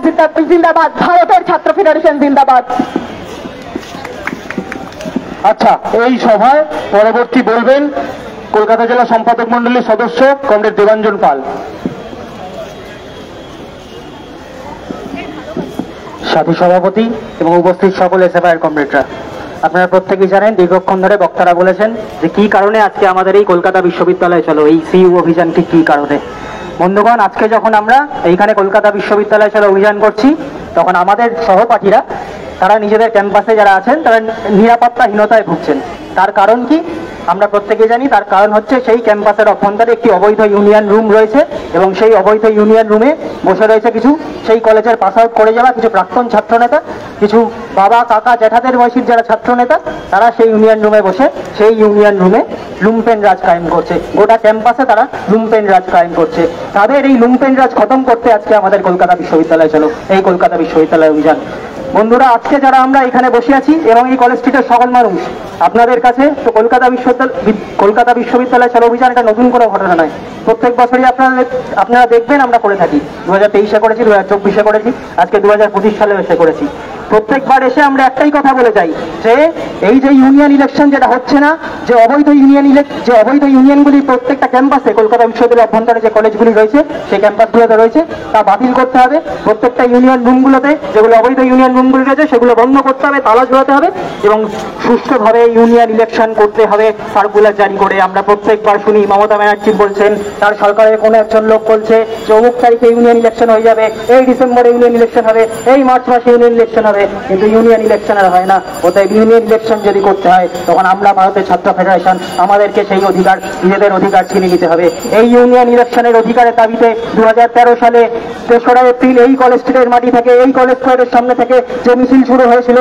জিন্দাবাদ, ভারতের ছাত্র ফেডারেশন জিন্দাবাদ। আচ্ছা, এই সভায় পরবর্তী বলবেন কলকাতা জেলা সম্পাদক মণ্ডলীর সদস্য কমরেড দেবাঞ্জন পাল। সাথী সভাপতি এবং উপস্থিত সকল এসএফআই কমরেডরা, আপনারা প্রত্যেকেই জানেন দীর্ঘক্ষণ ধরে বক্তারা বলেছেন যে কি কারণে আজকে আমাদের এই কলকাতা বিশ্ববিদ্যালয়ে চলো এই সিইউ অভিযানটি কি কারণে। বন্ধুগণ, আজকে যখন আমরা এইখানে কলকাতা বিশ্ববিদ্যালয়ে চলো অভিযান করছি, তখন আমাদের সহপাঠীরা তারা নিজেদের ক্যাম্পাসে যারা আছেন তারা নিরাপত্তাহীনতায় ভুগছেন। তার কারণ কি আমরা প্রত্যেকে জানি। তার কারণ হচ্ছে সেই ক্যাম্পাসের অভ্যন্তরে একটি অবৈধ ইউনিয়ন রুম রয়েছে এবং সেই অবৈধ ইউনিয়ন রুমে বসে রয়েছে কিছু সেই কলেজের পাস আউট করে যাওয়া কিছু প্রাক্তন ছাত্রনেতা, কিছু বাবা কাকা জ্যাঠাদের বয়সীর যারা ছাত্রনেতা, তারা সেই ইউনিয়ন রুমে বসে সেই ইউনিয়ন রুমে লুম্পেন রাজ কায়েম করছে। গোটা ক্যাম্পাসে তারা লুম্পেন রাজ কায়েম করছে। তাদের এই লুম্পেন রাজ খতম করতে আজকে আমাদের কলকাতা বিশ্ববিদ্যালয় চলো এই কলকাতা বিশ্ববিদ্যালয় অভিযান। বন্ধুরা, আজকে যারা আমরা এখানে বসে আছি এবং এই কলেজ স্ট্রিটের সকল মানুষ, আপনাদের কাছে তো কলকাতা বিশ্ববিদ্যালয় চলো অভিযান এটা নতুন কোনো ঘটনা নয়। প্রত্যেক বছরই আপনারা দেখবেন আমরা করে থাকি। 2023-এ করেছি, 2024-এ করেছি, আজকে 2025 সালে এসে করেছি। প্রত্যেকবার এসে আমরা একটাই কথা বলে যাই যে এই যে ইউনিয়ন ইলেকশন যেটা হচ্ছে না, যে অবৈধ ইউনিয়নগুলি প্রত্যেকটা ক্যাম্পাসে কলকাতা বিশ্ববিদ্যালয়ের অভ্যন্তরে যে কলেজগুলি রয়েছে সেই ক্যাম্পাসগুলোতে রয়েছে তা বাতিল করতে হবে। প্রত্যেকটা ইউনিয়ন রুমগুলোতে যেগুলো অবৈধ ইউনিয়ন রুমগুলি রয়েছে সেগুলো বন্ধ করতে হবে, তালা ঝোলাতে হবে এবং সুষ্ঠুভাবে ইউনিয়ন ইলেকশন করতে হবে সার্কুলার জারি করে। আমরা প্রত্যেকবার শুনি মমতা ব্যানার্জি বলছেন, তার সরকারের কোনো একজন লোক বলছে যে অমুক তারিখে ইউনিয়ন ইলেকশন হয়ে যাবে, এই ডিসেম্বরে ইউনিয়ন ইলেকশন হবে, এই মার্চ মাসে ইউনিয়ন ইলেকশন হবে, কিন্তু ইউনিয়ন ইলেকশন আর হয় না। অতএব ইউনিয়ন ইলেকশন যদি করতে হয় তখন আমরা ভারতের ছাত্র ফেডারেশন আমাদেরকে সেই অধিকার, নিজেদের অধিকার ছিনে নিতে হবে। এই ইউনিয়ন ইলেকশনের অধিকারের দাবিতে 2013 সালে 3রা এপ্রিল এই কলেজ স্ট্রিটের মাটি থেকে, এই কলেজ স্কোয়ারের সামনে থেকে যে মিছিল শুরু হয়েছিল,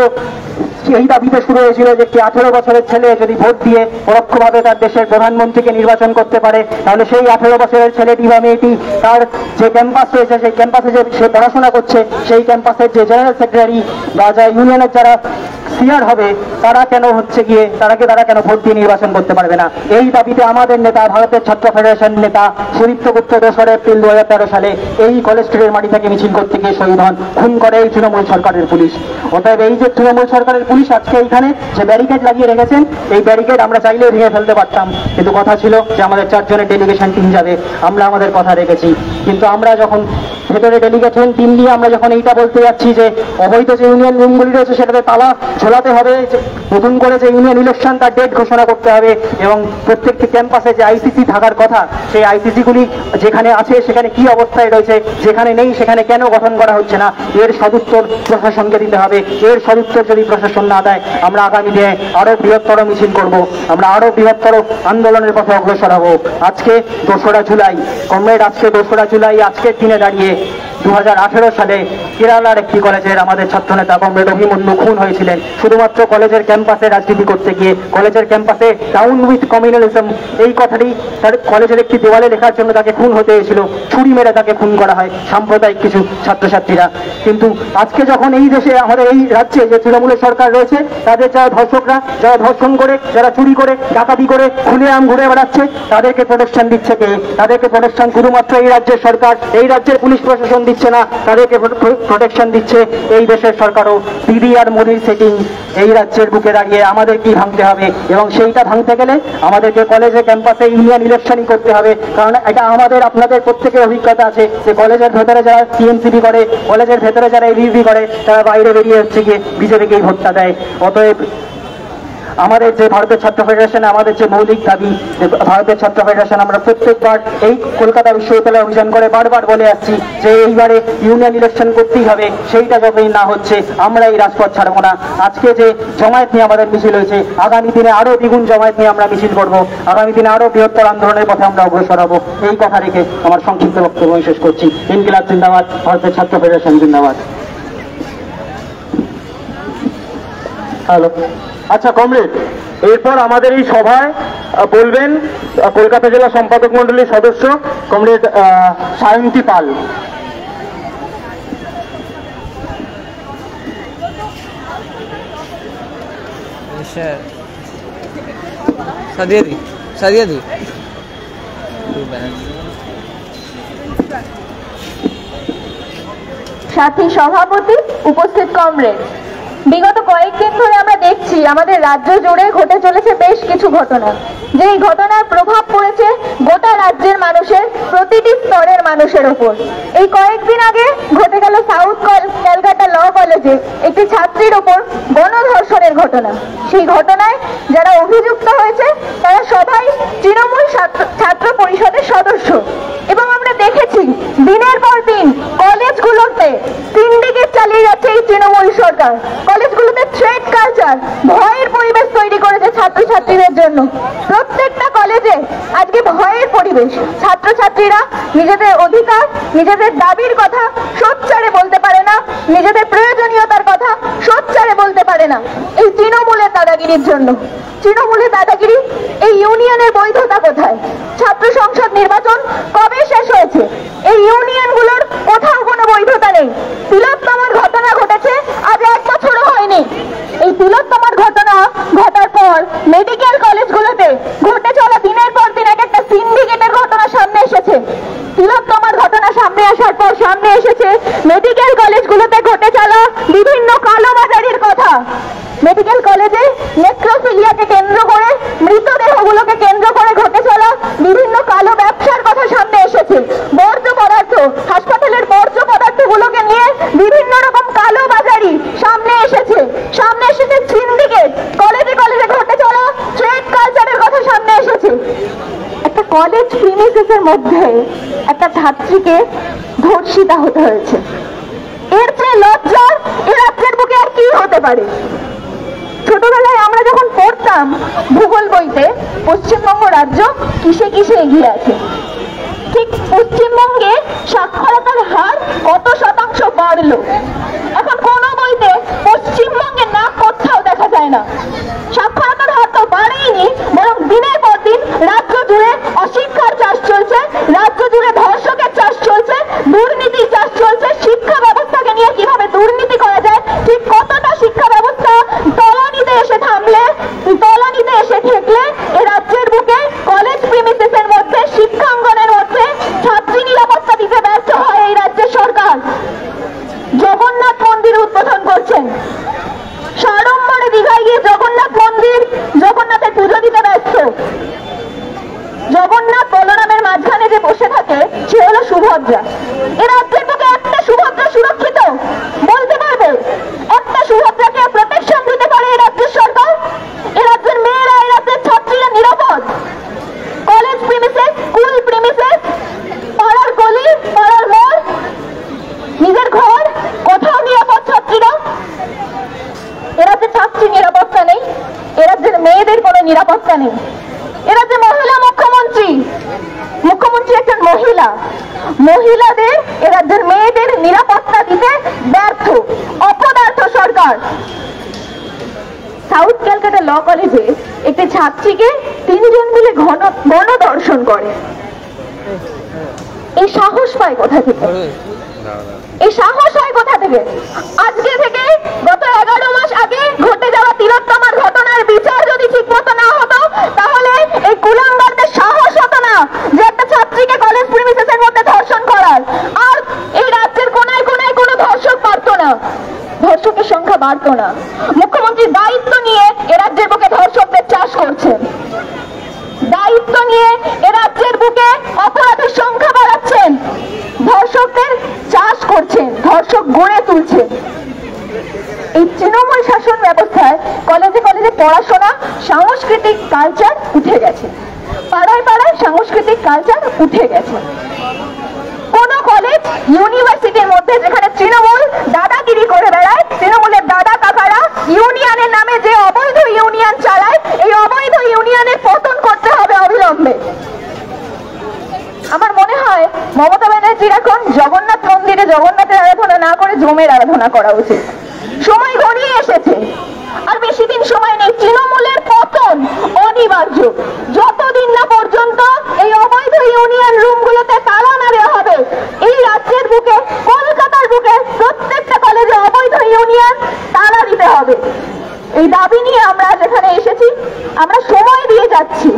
এই দাবিতে শুরু হয়েছিল যে 18 বছরের ছেলে যদি ভোট দিয়ে পরোক্ষভাবে তার দেশের প্রধানমন্ত্রীকে নির্বাচন করতে পারে, তাহলে সেই 18 বছরের ছেলেটি বা মেয়েটি তার যে ক্যাম্পাস রয়েছে সেই ক্যাম্পাসে যে সে পড়াশোনা করছে সেই ক্যাম্পাসের যে জেনারেল সেক্রেটারি বা যা ইউনিয়নের যারা সিআর হবে তারা কেন তারা কেন ভোট দিয়ে নির্বাচন করতে পারবে না। এই দাবিতে আমাদের নেতা, ভারতের ছাত্র ফেডারেশন নেতা সুদীপ্ত গুপ্ত 2রা এপ্রিল 2013 সালে এই কলেজ স্ট্রিটের মাটি থেকে মিছিল করতে গিয়ে শহীদ হন, খুন করে এই তৃণমূল সরকারের পুলিশ। অতএব এই যে তৃণমূল সরকারের পুলিশ আজকে এইখানে যে ব্যারিকেড লাগিয়ে রেখেছেন, এই ব্যারিকেড আমরা চাইলেও ভেঙে ফেলতে পারতাম, কিন্তু কথা ছিল যে আমাদের 4 জনের ডেলিগেশন টিম যাবে, আমরা আমাদের কথা রেখেছি। কিন্তু আমরা যখন ভেতরে ডেলিগেশন টিম নিয়ে আমরা যখন এইটা বলতে যাচ্ছি যে অবৈধ যে ইউনিয়ন রুমগুলি রয়েছে সেটাতে তালা ঝোলাতে হবে, নতুন করে যে ইউনিয়ন ইলেকশন তার ডেট ঘোষণা করতে হবে এবং প্রত্যেকটি ক্যাম্পাসে যে আইসিসি থাকার কথা সেই আইসিসিগুলি যেখানে আছে সেখানে কি অবস্থায় রয়েছে, যেখানে নেই সেখানে কেন গঠন করা হচ্ছে না, এর সদুত্তর প্রশাসনকে দিতে হবে। এর সদুত্তর যদি প্রশাসন না দেয় আমরা আগামী দিনে আরো বৃহত্তর মিছিল করব, আমরা আরো বৃহত্তর আন্দোলনের পথে অগ্রসর হব। আজকে 2রা জুলাই কমরেড, আজকে 2রা জুলাই আজকের দিনে দাঁড়িয়ে 2018 সালে কেরালার একটি কলেজের আমাদের ছাত্রনেতা কমরেড অভিমন্যু খুন হয়েছিলেন শুধুমাত্র কলেজের ক্যাম্পাসে রাজনীতি করতে গিয়ে। কলেজের ক্যাম্পাসে ডাউন উইথ কমিউনালিজম এই কথাটি তার কলেজের একটি দেওয়ালে লেখার জন্য তাকে খুন হতে হয়েছিল, ছুরি মেরে তাকে খুন করা হয় সাম্প্রদায়িক কিছু ছাত্রছাত্রীরা। কিন্তু আজকে যখন এই দেশে আমাদের এই রাজ্যে যে তৃণমূলের সরকার রয়েছে তাদের যারা ধর্ষকরা, যারা ধর্ষণ করে, যারা চুরি করে, ডাকাতি করে খুলেআম ঘুরে বেড়াচ্ছে, তাদেরকে প্রোটেকশন দিচ্ছে কে? তাদেরকে প্রোটেকশন শুধুমাত্র এই রাজ্যের সরকার, এই রাজ্যের পুলিশ প্রশাসন দিচ্ছে না, তাদেরকে প্রোটেকশন দিচ্ছে এই দেশের সরকারও। দিদি আর মোদির সেটিং এই রাজ্যের বুকে দাঁড়িয়ে আমাদের কি ভাঙতে হবে এবং সেইটা ভাঙতে গেলে আমাদেরকে কলেজে ক্যাম্পাসে ইউনিয়ন ইলেকশনই করতে হবে। কারণ এটা আমাদের আপনাদের প্রত্যেকের অভিজ্ঞতা আছে যে কলেজের ভেতরে যারা টিএমসিপি করে, কলেজের ভেতরে যারা এবিপি করে, তারা বাইরে বেরিয়ে হচ্ছে গিয়ে বিজেপিকেই ভোটটা দেয়। অতএব আমাদের যে ভারতের ছাত্র ফেডারেশন, আমাদের যে মৌলিক দাবি, ভারতের ছাত্র ফেডারেশন আমরা প্রত্যেকবার এই কলকাতা বিশ্ববিদ্যালয় অভিযান করে বারবার বলে আসছি যে এইবারে ইউনিয়ন ইলেকশন করতেই হবে, সেইটা যতই না হচ্ছে আমরা এই রাজপথ ছাড়বো না। আজকে যে জমায়েত নিয়ে আমাদের মিছিল হয়েছে, আগামী দিনে আরো দ্বিগুণ জমায়েত নিয়ে আমরা মিছিল করবো, আগামী দিনে আরো বৃহত্তর আন্দোলনের পথে আমরা অগ্রসর হবো। এই কথা রেখে আমার সংক্ষিপ্ত বক্তব্য শেষ করছি। ইনকিলাব জিন্দাবাদ, ভারতের ছাত্র ফেডারেশন জিন্দাবাদ। হ্যালো, আচ্ছা কমরেড, এরপর আমাদের এই সভায় বলবেন কলকাতা জেলা সম্পাদক মণ্ডলীর সদস্য কমরেড সায়ন্তী পাল। সাদিয়া দি সাথী সভাপতি, উপস্থিত কমরেড, বিগত কয়েকদিন ধরে আমরা দেখছি আমাদের রাজ্য জুড়ে ঘটে চলেছে বেশ কিছু ঘটনা, যেই ঘটনার প্রভাব পড়েছে গোটা রাজ্যের মানুষের প্রতিটি স্তরের মানুষের উপর। এই কয়েকদিন আগে ঘটে গেল সাউথ ক্যালকাটা ল কলেজে একটি ছাত্রীর উপর গণধর্ষণের ঘটনা। সেই ঘটনায় যারা অভিযুক্ত হয়েছে তারা সবাই তৃণমূল ছাত্র পরিষদের সদস্য, এবং আমরা দেখেছি দিনের পর দিন কলেজগুলোতে সিন্ডিকেট চালিয়ে যাচ্ছে এই তৃণমূল সরকার। কলেজগুলোতে থ্রেট কালচার, ভয়ের পরিবেশ তৈরি করেছে ছাত্রছাত্রীদের জন্য। প্রত্যেকটা কলেজে আজকে ভয়ের পরিবেশ। ছাত্রছাত্রীরা নিজেদের অধিকার, নিজেদের দাবির কথা সোচ্চারে বলতে পারে না, নিজেদের প্রয়োজনীয়তার কথা সোচ্চারে বলতে পারে না এই তৃণমূলের দাদাগিরির জন্য। তৃণমূলের দাদাগিরি, এই ইউনিয়নের বৈধতা কোথায়? ছাত্র সংসদ নির্বাচন কবে শেষ হয়েছে? এই ইউনিয়নগুলোর কোথাও কোনো বৈধতা নেই। তিলোত্তমার ঘটনা ঘটেছে আজ 1 বছরও হয়নি। এই তিলোত্তমার ঘটনা ঘটার পর মেডিকেল কলেজগুলোতে ঘটে চলা দিনের পর দিন একটা সিন্ডিকেটের ঘটনা সামনে এসেছে। তিলোত্তমার ঘটনা সামনে আসার পর সামনে এসেছে মেডিকেল কলেজগুলোতে ঘটে চলা বিভিন্ন কালোবাজারির কথা। মেডিকেল কলেজে নেক্রোফিলিয়াকে কেন্দ্র করে, মৃতদেহগুলোকে কেন্দ্র করে ঘটে চলা বিভিন্ন কালো ব্যবসার কথা সামনে এসেছে। বর্জ্য পদার্থ, হাসপাতালের বর্জ্য পদার্থগুলোকে নিয়ে বিভিন্ন রকম কালো বাজারি সামনে এসেছে। সামনে এসেছে সিন্ডিকেট, কলেজে কলেজে ঘটে চলা ট্রেড কালচারের কথা সামনে এসেছে। একটা কলেজ প্রিমিসেসের মধ্যে একটা ছাত্রীকে ধর্ষিতা হতে হয়েছে। এর চেয়ে লজ্জার এ রাজ্যের বুকে আর কি হতে পারে? ছোটবেলায় আমরা যখন পড়তাম ভূগোল বইতে পশ্চিমবঙ্গ রাজ্য কিসে কিসে এগিয়ে আছে, ঠিক পশ্চিমবঙ্গে সাক্ষরতার হার কত শতাংশ বাড়লো, এখন কোন বইতে পশ্চিমবঙ্গের নাম কোথাও দেখা যায় না। সাক্ষরতার হার তো বাড়েইনি, বরং দিনের পর দিন রাজ্য জুড়ে অশিক্ষার চাষ চলছে, রাজ্য জুড়ে ধর্ষকের চাষ চলছে, দুর্নীতির চাষ চলছে। শিক্ষা ব্যবস্থাকে নিয়ে কিভাবে দুর্নীতি করা যায়, ঠিক কতটা শিক্ষা ব্যবস্থা তলানিতে এসে থামলে, তলানিতে এসে ঠেকলে এ রাজ্যের বুকে কলেজ প্রিমিসেসের মধ্যে, শিক্ষাঙ্গনের মধ্যে ছাত্রী নিরাপত্তা দিতে ব্যর্থ হয় এই রাজ্যের সরকার। জগন্নাথ মন্দির উদ্বোধন করছেন, সাড়ম্বরে দীঘায় গিয়ে জগন্নাথ মন্দির, জগন্নাথের পুজো দিতে ব্যস্ত। জগন্নাথ বলরামের মাঝখানে যে বসে থাকে সে হলো সুভদ্রা। এ রাজ্যের বুকে একটা সুভদ্রা সুরক্ষিত বলতে পারবে? একটা সুভদ্রাকে প্রোটেকশন দিতে পারে এই রাজ্যের সরকার? এ রাজ্যের মেয়েরা, এ রাজ্যের ছাত্রীরা নিরাপদ? কলেজ প্রিমিসেস, স্কুল প্রিমিসেস, পাড়ার গলি, পাড়ার মোড়, নিজের ঘর, কোথাও নিরাপদ ছাত্রীরা? এ রাজ্যের ছাত্রী নিরাপত্তা নেই, এ রাজ্যের মেয়েদের কোনো নিরাপত্তা নেই। এ রাজ্যে মহিলা মুখ্যমন্ত্রী, মুখ্যমন্ত্রী একজন মহিলা, মহিলাদের, এ রাজ্যের মেয়েদের নিরাপত্তা দিতে ব্যর্থ, অপদার্থ সরকার। সাউথ ক্যালকাটা ল কলেজে একটি ছাত্রীকে 3 জন মিলে গণধর্ষণ করে। এই সাহস পায় কোথা থেকে? এই সাহস হয় কোথা থেকে? আজকে থেকে গত 11 মাস আগে ঘটে যাওয়া তিলোত্তমার ঘটনার বিচার যদি ঠিক মতো না হতো, তাহলে এই কুলাঙ্গারদের সাহস হতো না যে একটা ছাত্রীকে কলেজ প্রিমিসেসের মধ্যে ধর্ষণ করার। আর এই রাজ্যের কোনায় কোনায় কোনো ধর্ষক বাড়তো না, ধর্ষকের সংখ্যা বাড়তো না। মুখ্যমন্ত্রী দায়িত্ব নিয়ে এ রাজ্যের বুকে ধর্ষকদের চাষ করছেন, দায়িত্ব নিয়ে এ রাজ্যের বুকে অপরাধের সংখ্যা বাড়াচ্ছেন, ধর্ষকদের চাষ করছেন, ধর্ষক গড়ে তুলছেন। এই তৃণমূল শাসন ব্যবস্থায় কলেজে কলেজে পড়াশোনা, সাংস্কৃতিক কালচার উঠে গেছে, পাড়ায় পাড়ায় সাংস্কৃতিক কালচার উঠে গেছে। কোন কলেজ, ইউনিভার্সিটির মধ্যে যেখানে তৃণমূল দাদাগিরি করে বেড়ায়, তৃণমূলের দাদা কাকারা ইউনিয়নের নামে যে অবৈধ ইউনিয়ন চালায়, এই অবৈধ ইউনিয়নের পতন করতে হবে অবিলম্বে। আমার মনে হয় মমতা ব্যানার্জির এখন জগন্নাথ মন্দিরে জগন্নাথের আরাধনা না করে জমের আরাধনা করা উচিত। সময় ঘনিয়ে এসেছে, আর বেশি দিন সময় নেই। তৃণমূলের পতন অনিবার্য। যতদিন না পর্যন্ত এই অবৈধ ইউনিয়ন রুমগুলোতে তালা না দেওয়া হবে, এই রাজ্যের বুকে, কলকাতার বুকে প্রত্যেকটা কলেজে অবৈধ ইউনিয়ন তালা দিতে হবে। এই দাবি নিয়ে আমরা যেখানে এসেছি, আমরা সময় দিয়ে যাচ্ছি।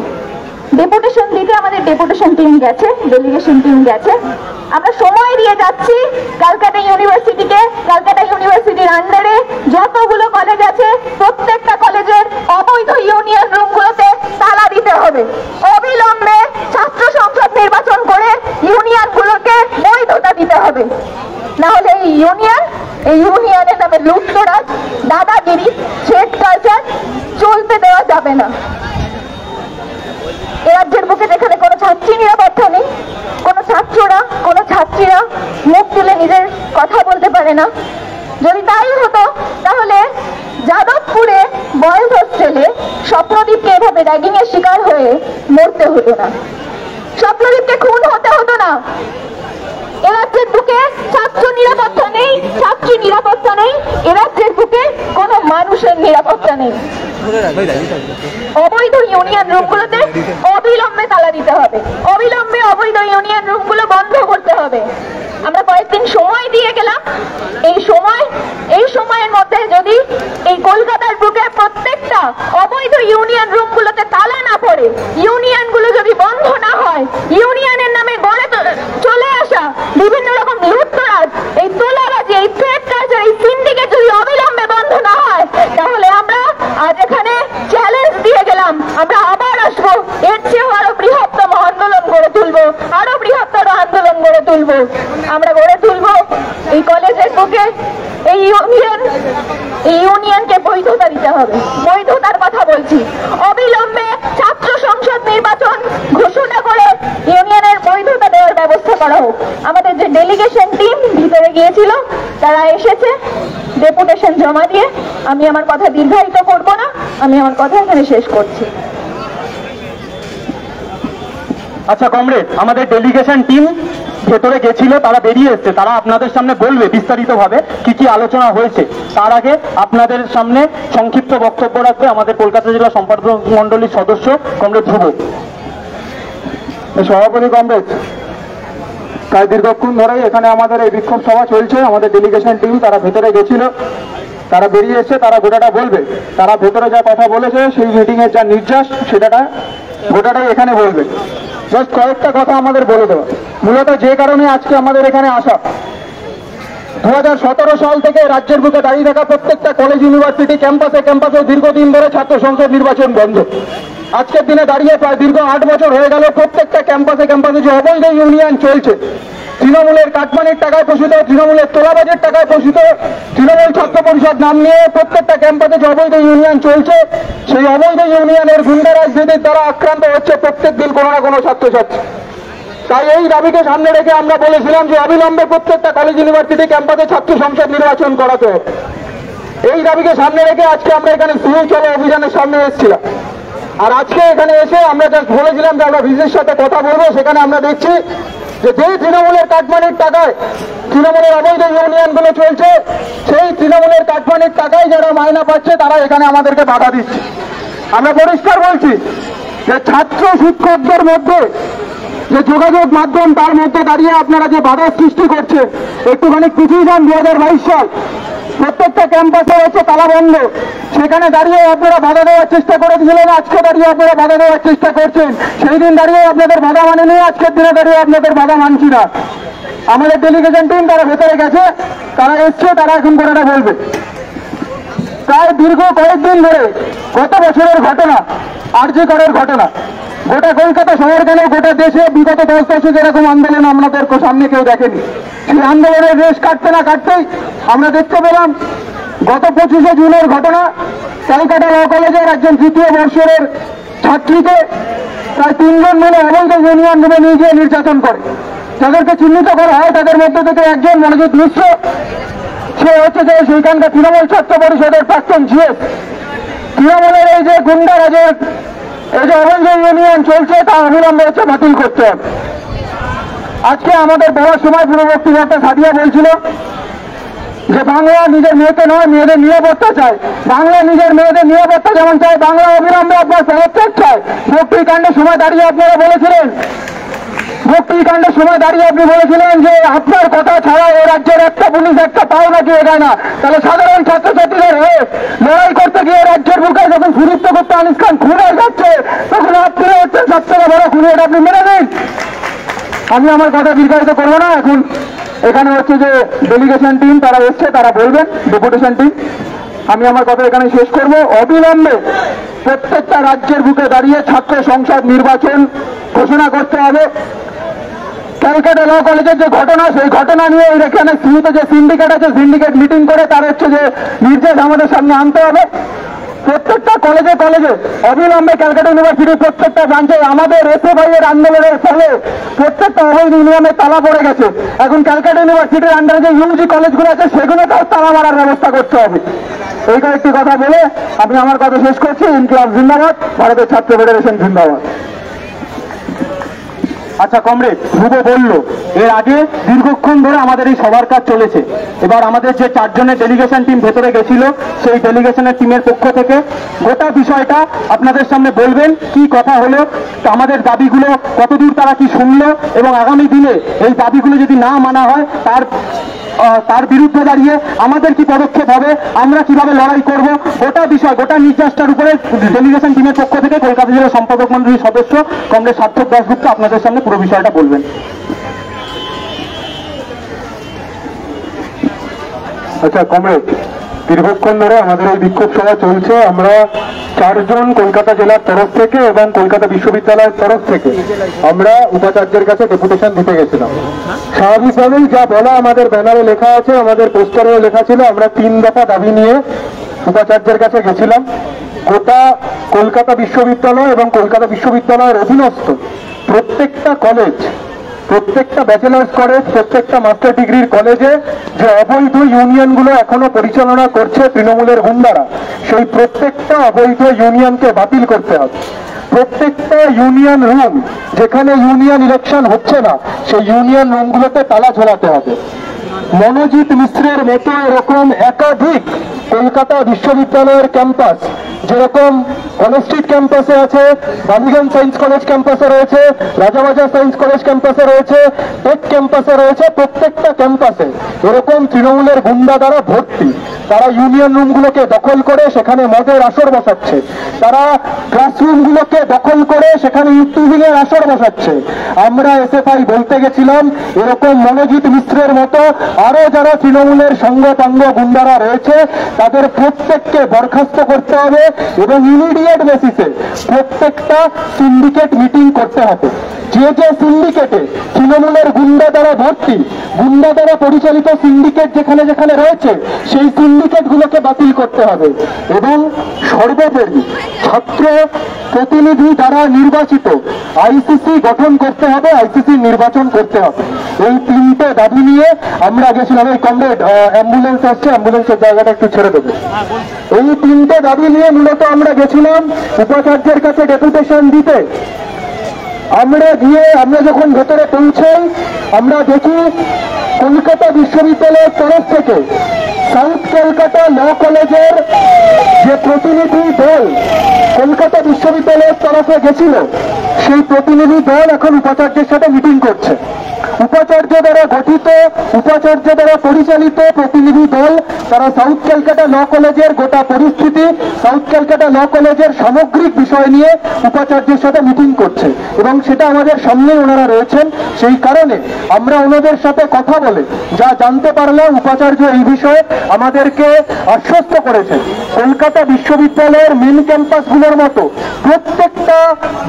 ডেপুটেশন দিতে আমাদের ডেপুটেশন টিম গেছে, ডেলিগেশন টিম গেছে। আমরা সময় দিয়ে যাচ্ছি ক্যালকাটা ইউনিভার্সিটিকে, ক্যালকাটা ইউনিভার্সিটির আন্ডারে যতগুলো কলেজ আছে প্রত্যেকটা কলেজের অবৈধ ইউনিয়ন রুমগুলোতে তালা দিতে হবে। অবিলম্বে ছাত্র সংসদ নির্বাচন করে ইউনিয়নগুলোকে বৈধতা দিতে হবে, না হলে এই ইউনিয়নের নামে লুটতরাজ, দাদাগিরি, থ্রেট কালচার চলতে দেওয়া যাবে না। এ রাজ্যের বুকে যেখানে কোনো ছাত্রী নিরাপত্তা নেই, কোনো ছাত্ররা কোনো ছাত্রীরা মুখ তুলে নিজের কথা বলতে পারে না, যদি তাই হতো তাহলে যাদবপুরে বয়েজ হোস্টেলে স্বপ্নদীপকে এভাবে র্যাগিং এর শিকার হয়ে মরতে হতো না, স্বপ্নদীপকে খুন হতে হতো না। এ রাজ্যের বুকে ছাত্র নিরাপত্তা নেই, ছাত্রী নিরাপত্তা নেই, এ রাজ্যের বুকে কোনো মানুষের নিরাপত্তা নেই। অবৈধ ইউনিয়ন রুমগুলোতে অবিলম্বে তালা দিতে হবে, অবিলম্বে অবৈধ ইউনিয়ন রুমগুলো বন্ধ করতে হবে। আমরা কয়েকদিন সময় দিয়ে গেলাম, এই সময়ের মধ্যে যদি এই কলকাতার বুকে প্রত্যেকটা অবৈধ ইউনিয়ন রুমগুলোতে তালা না পড়ে, ইউনিয়নগুলো যদি বন্ধ না হয়, ইউনিয়নের নামে গড়ে চলে আসা বিভিন্ন রকম লুটতরাজ, এই তোলাবাজি, এই থ্রেট কালচার, এই সিন্ডিকেট যদি অবিলম্বে বন্ধ না হয়, তাহলে আমরা আজ এখানে চ্যালেঞ্জ দিয়ে গেলাম, আমরা আবার আসবো, এর চেয়েও আরো বৃহত্তম আন্দোলন গড়ে তুলবো, আরো বৃহত্তর আন্দোলন গড়ে তুলবো। আমরা গড়ে তুলবো এই কলেজের বুকে এই ইউনিয়নকে বৈধতা দিতে হবে, বৈধতার কথা বলছি। অবিলম্বে ছাত্র সংসদ নির্বাচন ঘোষণা করে ইউনিয়নের বৈধতা দেওয়ার ব্যবস্থা করা হোক। আমাদের যে ডেলিগেশন টিম ভিতরে গিয়েছিল তারা এসেছে ডেপুটেশন জমা দিয়ে। আমি আমার কথা দীর্ঘায়িত করব না, আমি আমার কথা এখানে শেষ করছি। আচ্ছা কমরেড, আমাদের ডেলিগেশন টিম ভেতরে গেছিল, তারা বেরিয়ে এসছে, তারা আপনাদের সামনে বলবে বিস্তারিতভাবে কি কি আলোচনা হয়েছে। তার আগে আপনাদের সামনে সংক্ষিপ্ত বক্তব্য রাখবে আমাদের কলকাতা জেলা সম্পাদক মন্ডলীর সদস্য কমরেড ধ্রুব। সভাপতি কমরেড, প্রায় দীর্ঘক্ষণ ধরেই এখানে আমাদের এই বিক্ষোভ সভা চলছে। আমাদের ডেলিগেশন টিম তারা ভেতরে গেছিল, তারা বেরিয়ে এসছে, তারা গোটাটা বলবে। তারা ভেতরে যা কথা বলেছে, সেই মিটিং এর যা নির্যাস, সেটা গোটাটাই এখানে বলবে। জাস্ট কয়েকটা কথা আমাদের বলে দেওয়া। মূলত যে কারণে আজকে আমাদের এখানে আসা, 2017 সাল থেকে রাজ্যের বুকে দাঁড়িয়ে থাকা প্রত্যেকটা কলেজ ইউনিভার্সিটি ক্যাম্পাসে দীর্ঘদিন ধরে ছাত্র সংসদ নির্বাচন বন্ধ। আজকের দিনে দাঁড়িয়ে প্রায় দীর্ঘ 8 বছর হয়ে গেল প্রত্যেকটা ক্যাম্পাসে যে অবৈধ ইউনিয়ন চলছে, তৃণমূলের কাটমানির টাকায় পোষিত, তৃণমূলের তোলাবাজের টাকায় পোষিত, তৃণমূল ছাত্র পরিষদ নাম নিয়ে প্রত্যেকটা ক্যাম্পাসে যে অবৈধ ইউনিয়ন চলছে, সেই অবৈধ ইউনিয়নের গুন্ডা রাজনীতির দ্বারা আক্রান্ত হচ্ছে প্রত্যেক দিন কোনো না কোনো ছাত্রছাত্রী। তাই এই দাবিকে সামনে রেখে আমরা বলেছিলাম যে অবিলম্বে প্রত্যেকটা কলেজ ইউনিভার্সিটি ক্যাম্পাসে ছাত্র সংসদ নির্বাচন করাতে হবে। এই দাবিকে সামনে রেখে আজকে আমরা এখানে সিভিল চলো অভিযানের সামনে এসেছিলাম। আর আজকে এখানে এসে আমরা জাস্ট বলেছিলাম যে আমরা ভিসির সাথে কথা বলবো। সেখানে আমরা দেখছি যে যেই তৃণমূলের কাটমানির টাকায় তৃণমূলের অবৈধ ইউনিয়নগুলো চলছে, সেই তৃণমূলের কাটমানির টাকায় যারা মাইনা পাচ্ছে তারা এখানে আমাদেরকে বাধা দিচ্ছে। আমরা পরিষ্কার বলছি যে ছাত্র শিক্ষকদের মধ্যে যে যোগাযোগ মাধ্যম, তার মধ্যে দাঁড়িয়ে আপনারা যে বাধার সৃষ্টি করছেন, একটুখানি পিছিয়ে যান। 2022 সাল প্রত্যেকটা ক্যাম্পাসে হচ্ছে তালাবন্ধ, সেখানে দাঁড়িয়ে আপনারা বাধা দেওয়ার চেষ্টা করেছিলেন। আজকে দাঁড়িয়ে আপনারা বাধা দেওয়ার চেষ্টা করছেন। সেই দিন দাঁড়িয়ে আপনাদের বাধা মানেনি, আজকের দিনে দাঁড়িয়ে আপনাদের বাধা মানছি না। আমাদের ডেলিগেশন টিম তারা ভেতরে গেছে, তারা এসছে, তারা এখন কথাটা বলবে। প্রায় দীর্ঘ কয়েকদিন ধরে গত বছরের ঘটনা, আরজি করের ঘটনা, গোটা কলকাতা শহর কেন গোটা দেশে বিগত 10 বছর যেরকম আন্দোলন আপনাদের সামনে কেউ দেখেনি, সেই আন্দোলনের রেশ কাটতে না কাটতেই আমরা দেখতে পেলাম গত 25শে জুনের ঘটনা। ক্যালকাটা ল কলেজের একজন 3য় বর্ষের ছাত্রীকে প্রায় 3 জন মিলে অবৈধ ইউনিয়ন রুমে নিয়ে গিয়ে নির্যাতন করে। যাদেরকে চিহ্নিত করা হয় তাদের মধ্যে থেকে একজন মনোজিৎ মিশ্র, সে হচ্ছে যে সেইখানকার তৃণমূল ছাত্র পরিষদের প্রাক্তন জিএস। তৃণমূলের এই যে গুন্ডা রাজের এই যে অবৈধ ইউনিয়ন চলছে, তা অবিলম্বে হচ্ছে বাতিল করতে হবে। আজকে আমাদের বলার সময় পূর্ববর্তী বক্তা সাদিয়া বলছিল যে বাংলা নিজের মেয়েকে নয়, মেয়েদের নিরাপত্তা চায়। বাংলা নিজের মেয়েদের নিরাপত্তা যেমন চায়, বাংলা অবিলম্বে আপনার পদত্যাগ চায়। ভক্তিকাণ্ডের সময় দাঁড়িয়ে আপনারা বলেছিলেন, ভক্তিকাণ্ডের সময় দাঁড়িয়ে আপনি বলেছিলেন যে আপনার কথা ছাড়া এই রাজ্যের একটা পুলিশ একটা পাও নাকি এগায় না। তাহলে সাধারণ ছাত্রছাত্রীদের হয়ে লড়াই করতে গিয়ে রাজ্যের বুকে যখন সুরিত্ব করতে আনিস খান খুন হয়ে যাচ্ছে, তখন আপনি হচ্ছেন সবথেকে বড় খুনি, এটা আপনি মেনে নিন। আমি আমার কথা দীর্ঘায়িত করবো না। এখন এখানে হচ্ছে যে ডেলিগেশন টিম তারা এসছে, তারা বলবেন, ডেপুটেশন টিম। আমি আমার কথা এখানে শেষ করব। অবিলম্বে প্রত্যেকটা রাজ্যের বুকে দাঁড়িয়ে ছাত্র সংসদ নির্বাচন ঘোষণা করতে হবে। ক্যালকাটা ল কলেজের যে ঘটনা, সেই ঘটনা নিয়ে এখানে সিমিতে যে সিন্ডিকেট আছে, সিন্ডিকেট মিটিং করে তার হচ্ছে যে নির্দেশ আমাদের সামনে আনতে হবে। প্রত্যেকটা কলেজে কলেজে অবিলম্বে ক্যালকাটা ইউনিভার্সিটির প্রত্যেকটা ব্রাঞ্চে আমাদের এসএফআই এর আন্দোলনের ফলে প্রত্যেকটা অবৈধ ইউনিয়নে তালা পড়ে গেছে। এখন ক্যালকাটা ইউনিভার্সিটির আন্ডারে যে ইউজি কলেজগুলো আছে সেগুলোতেও তালা মারার ব্যবস্থা করতে হবে। এই কয়েকটি কথা বলে আমি আমার কথা শেষ করছি। ইনকিলাব জিন্দাবাদ, ভারতের ছাত্র ফেডারেশন জিন্দাবাদ। আচ্ছা কমরেড, ধ্রুব বলল এর আগে দীর্ঘক্ষণ ধরে আমাদের এই সবার কাজ চলেছে। এবার আমাদের যে 4 জনের ডেলিগেশন টিম ভেতরে গেছিল, সেই ডেলিগেশনের টিমের পক্ষ থেকে গোটা বিষয়টা আপনাদের সামনে বলবেন, কি কথা হলো, আমাদের দাবিগুলো কতদূর তারা কি শুনলো, এবং আগামী দিনে এই দাবিগুলো যদি না মানা হয় তার বিরুদ্ধে দাঁড়িয়ে আমাদের কি পদক্ষেপ হবে, আমরা কিভাবে লড়াই করব, গোটা বিষয় গোটা নির্যাসটার উপরে ডেলিগেশন টিমের পক্ষ থেকে কলকাতা জেলা সম্পাদক মন্ডলীর সদস্য কমরেড সার্থক দাশগুপ্ত আপনাদের সামনে পুরো বিষয়টা বলবেন। আচ্ছা কমরেড, দীর্ঘক্ষণ ধরে আমাদের এই বিক্ষোভ সভা চলছে। আমরা 4 জন কলকাতা জেলার তরফ থেকে এবং কলকাতা বিশ্ববিদ্যালয়ের তরফ থেকে আমরা উপাচার্যের কাছে ডেপুটেশন দিতে গেছিলাম। স্বাভাবিকভাবেই যা বলা আমাদের ব্যানারে লেখা আছে, আমাদের পোস্টারেও লেখা ছিল, আমরা 3 দফা দাবি নিয়ে উপাচার্যের কাছে গেছিলাম। গোটা কলকাতা বিশ্ববিদ্যালয় এবং কলকাতা বিশ্ববিদ্যালয়ের অধীনস্থ প্রত্যেকটা কলেজ, প্রত্যেকটা ব্যাচেলার্স কলেজ, প্রত্যেকটা মাস্টার ডিগ্রির কলেজে যে অবৈধ ইউনিয়নগুলো এখনো পরিচালনা করছে তৃণমূলের গুন্ডারা, সেই প্রত্যেকটা অবৈধ ইউনিয়নকে বাতিল করতে হবে। প্রত্যেকটা ইউনিয়ন রুম, যেখানে ইউনিয়ন ইলেকশন হচ্ছে না, সেই ইউনিয়ন রুমগুলোতে তালা ঝোলাতে হবে। মনোজিৎ মিশ্রের মতো এরকম একাধিক কলকাতা বিশ্ববিদ্যালয়ের ক্যাম্পাস, যেরকম কলেজ স্ট্রিট ক্যাম্পাসে আছে, বালিগঞ্জ সায়েন্স কলেজ ক্যাম্পাসে রয়েছে, রাজাবাজার সায়েন্স কলেজ ক্যাম্পাসে রয়েছে, টেক ক্যাম্পাসে রয়েছে, প্রত্যেকটা ক্যাম্পাসে এরকম তৃণমূলের গুন্ডা দ্বারা ভর্তি। তারা ইউনিয়ন রুমগুলোকে দখল করে সেখানে মদের আসর বসাচ্ছে, তারা ক্লাসরুমগুলোকে দখল করে সেখানে ইউটিউবিং এর আসর বসাচ্ছে। আমরা এসএফআই বলতে গেছিলাম, এরকম মনোজিৎ মিশ্রের মতো আরো যারা তৃণমূলের সঙ্গপাঙ্গ গুন্ডারা রয়েছে তাদের প্রত্যেককে বরখাস্ত করতে হবে এবং ইমিডিয়েট বেসিসে প্রত্যেকটা সিন্ডিকেট মিটিং করতে হবে। যে যে সিন্ডিকেটে তৃণমূলের গুন্ডা দ্বারা ভর্তি, গুন্ডা দ্বারা পরিচালিত সিন্ডিকেট যেখানে যেখানে রয়েছে, সেই সিন্ডিকেটগুলোকে বাতিল করতে হবে এবং সর্বোপরি ছাত্র প্রতিনিধি দ্বারা নির্বাচিত আইসিসি গঠন করতে হবে, আইসিসি নির্বাচন করতে হবে। এই 3টে দাবি নিয়ে আমরা গেছিলাম। এই কমরেড অ্যাম্বুলেন্স আসছে, অ্যাম্বুলেন্সের জায়গাটা একটু ছেড়ে দেবে। এই 3টে দাবি নিয়ে মূলত আমরা গেছিলাম উপাচার্যের কাছে ডেপুটেশন দিতে। আমরা যখন ভেতরে পৌঁছাই, আমরা দেখি কলকাতা বিশ্ববিদ্যালয়ের তরফ থেকে সাউথ ক্যালকাটা ল কলেজের যে প্রতিনিধি দল কলকাতা বিশ্ববিদ্যালয়ের তরফে গেছিল, সেই প্রতিনিধি দল এখন উপাচার্যের সাথে মিটিং করছে। উপাচার্য দ্বারা গঠিত, উপাচার্য দ্বারা পরিচালিত প্রতিনিধি দল তারা সাউথ ক্যালকাটা ল কলেজের গোটা পরিস্থিতি, সাউথ ক্যালকাটা ল কলেজের সামগ্রিক বিষয় নিয়ে উপাচার্যের সাথে মিটিং করছে এবং সেটা আমাদের সামনে ওনারা রয়েছেন। সেই কারণে আমরা ওনাদের সাথে কথা বলে যা জানতে পারলাম, উপাচার্য এই বিষয়ে আমাদেরকে আশ্বস্ত করেছেন কলকাতা বিশ্ববিদ্যালয়ের মেন ক্যাম্পাসগুলোর মতো প্রত্যেকটা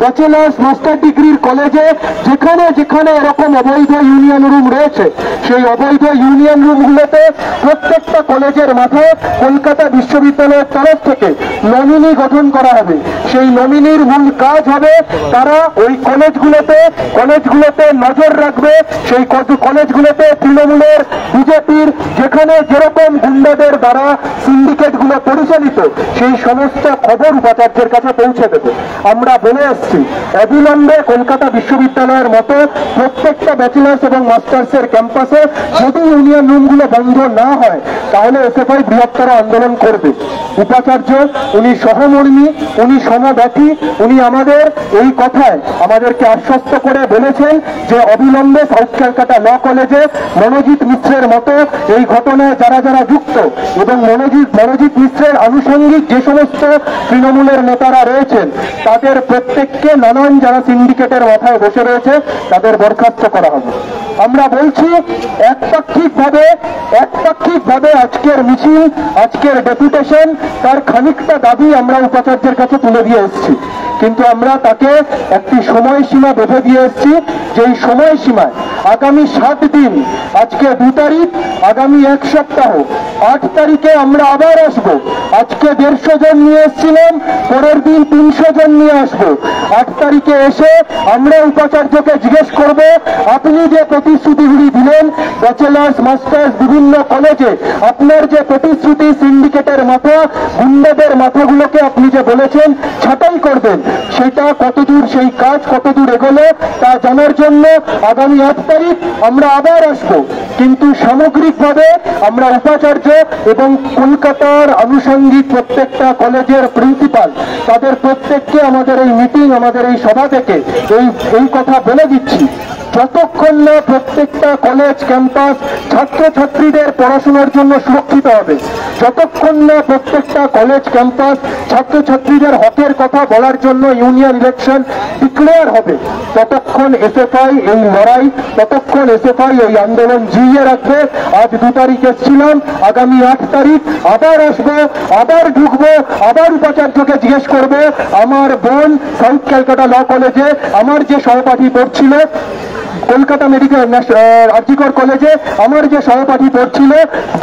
ব্যাচেলার্স মাস্টার ডিগ্রির কলেজে যেখানে যেখানে এরকম অবৈধ ইউনিয়ন রুম রয়েছে, সেই অবৈধ ইউনিয়ন রুমগুলোতে প্রত্যেকটা কলেজের মাথায় কলকাতা বিশ্ববিদ্যালয়ের তরফ থেকে নমিনি গঠন করা হবে। সেই নমিনির মূল কাজ হবে তারা ওই কলেজগুলোতে নজর রাখবে, সেই কলেজগুলোতে তৃণমূলের, বিজেপির যেখানে যেরকম গুন্ডাদের দ্বারা সিন্ডিকেটগুলো পরিচালিত, সেই সমস্ত খবর উপাচার্যের কাছে পৌঁছে দেবে। আমরা বলে আসছি, অবিলম্বে কলকাতা বিশ্ববিদ্যালয়ের মতো প্রত্যেকটা ব্যাচেলার্স এবং মাস্টার্সের ক্যাম্পাসে যদি ইউনিয়ন রুমগুলো বন্ধ না হয়, তাহলে এসএফআই বৃহত্তর আন্দোলন করবে। উপাচার্য উনি সহমর্মী, উনি সমব্যথী, উনি আমাদের এই কথায় আমাদেরকে আশ্বস্ত করে বলেছেন যে অবিলম্বে সাউথ ক্যালকাটা ল কলেজে মনোজিৎ মিশ্রের মতো এই ঘটনায় যারা যারা যুক্ত এবং মনোজিৎ মিশ্রের আনুষঙ্গিক যে সমস্ত তৃণমূলের নেতারা রয়েছেন তাদের তাদের প্রত্যেককে নানান যারা সিন্ডিকেটের মাথায় বসে রয়েছে তাদের বরখাস্ত করা হবে। আমরা বলছি একপাক্ষিকভাবে আজকের মিছিল, আজকের ডেপুটেশন, তার খানিকটা দাবি আমরা উপাচার্যের কাছে তুলে দিয়ে এসেছি, কিন্তু আমরা তাকে একটি সময়সীমা বেঁধে দিয়ে এসেছি, যেই সময়সীমায় আগামী 7 দিন, আজকে 2 তারিখ, আগামী 1 সপ্তাহ 8 তারিখে আমরা আবার আসব। আজকে 150 জন নিয়ে এসেছিলাম, পরের দিন 300 জন নিয়ে আসবো। 8 তারিখে এসে আমরা উপাচার্যকে জিজ্ঞেস করব, আপনি যে প্রতিশ্রুতিগুলি দিলেন ব্যাচেলার্স মাস্টার্স বিভিন্ন কলেজে, আপনার যে প্রতিশ্রুতি সিন্ডিকেটের মাথা, গুন্ডাদের মাথাগুলোকে আপনি যে বলেছেন ছাঁটাই করবেন, সেটা কতদূর, সেই কাজ কতদূর এগোলো তা জানার জন্য আগামী 8 তারিখ আমরা আবার আসবো। কিন্তু সামগ্রিকভাবে আমরা উপাচার্য এবং কলকাতার আনুষঙ্গিক প্রত্যেকটা কলেজের প্রিন্সিপাল তাদের প্রত্যেককে আমাদের এই মিটিং, আমাদের এই সভা থেকে এই কথা বলে দিচ্ছি, যতক্ষণ না প্রত্যেকটা কলেজ ক্যাম্পাস ছাত্রছাত্রীদের পড়াশোনার জন্য সুরক্ষিত হবে, যতক্ষণ না প্রত্যেকটা কলেজ ক্যাম্পাস ছাত্রছাত্রীদের হকের কথা বলার জন্য ইউনিয়ন ইলেকশন ডিক্লেয়ার হবে, ততক্ষণ এসএফআই এই লড়াই, ততক্ষণ এসএফআই এই আন্দোলন জিইয়ে রাখবে। আজ 2 তারিখ এসেছিলাম, আগামী 8 তারিখ আবার আসবো, আবার ঢুকবো, আবার উপাচার্যকে জিজ্ঞেস করবো, আমার বোন সাউথ ক্যালকাটা ল কলেজে আমার যে সহপাঠী পড়ছিল, কলকাতা মেডিকেল আরজিকর কলেজে আমার যে সহপাঠী পড়ছিল,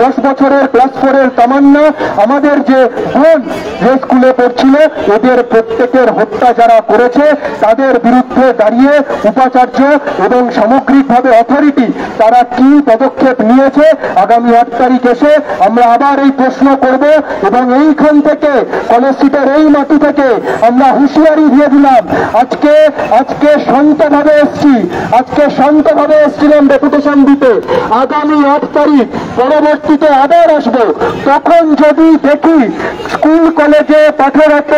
10 বছরের ক্লাস 4-এর তামান্না, আমাদের যে বোন যে স্কুলে পড়ছিল, এদের প্রত্যেকের হত্যা যারা করেছে তাদের বিরুদ্ধে দাঁড়িয়ে উপাচার্য এবং সামগ্রিকভাবে অথরিটি তারা কি পদক্ষেপ নিয়েছে, আগামী 8 তারিখ এসে আমরা আবার এই প্রশ্ন করব। এবং এইখান থেকে কলেজ স্ট্রিটের এই মাটি থেকে আমরা হুঁশিয়ারি দিয়ে দিলাম, আজকে শান্তভাবে এসেছিলাম ডেপুটেশন দিতে, আগামী 8 তারিখ পরবর্তীতে আবার আসবো। তখন যদি দেখি স্কুল কলেজে পাঠরত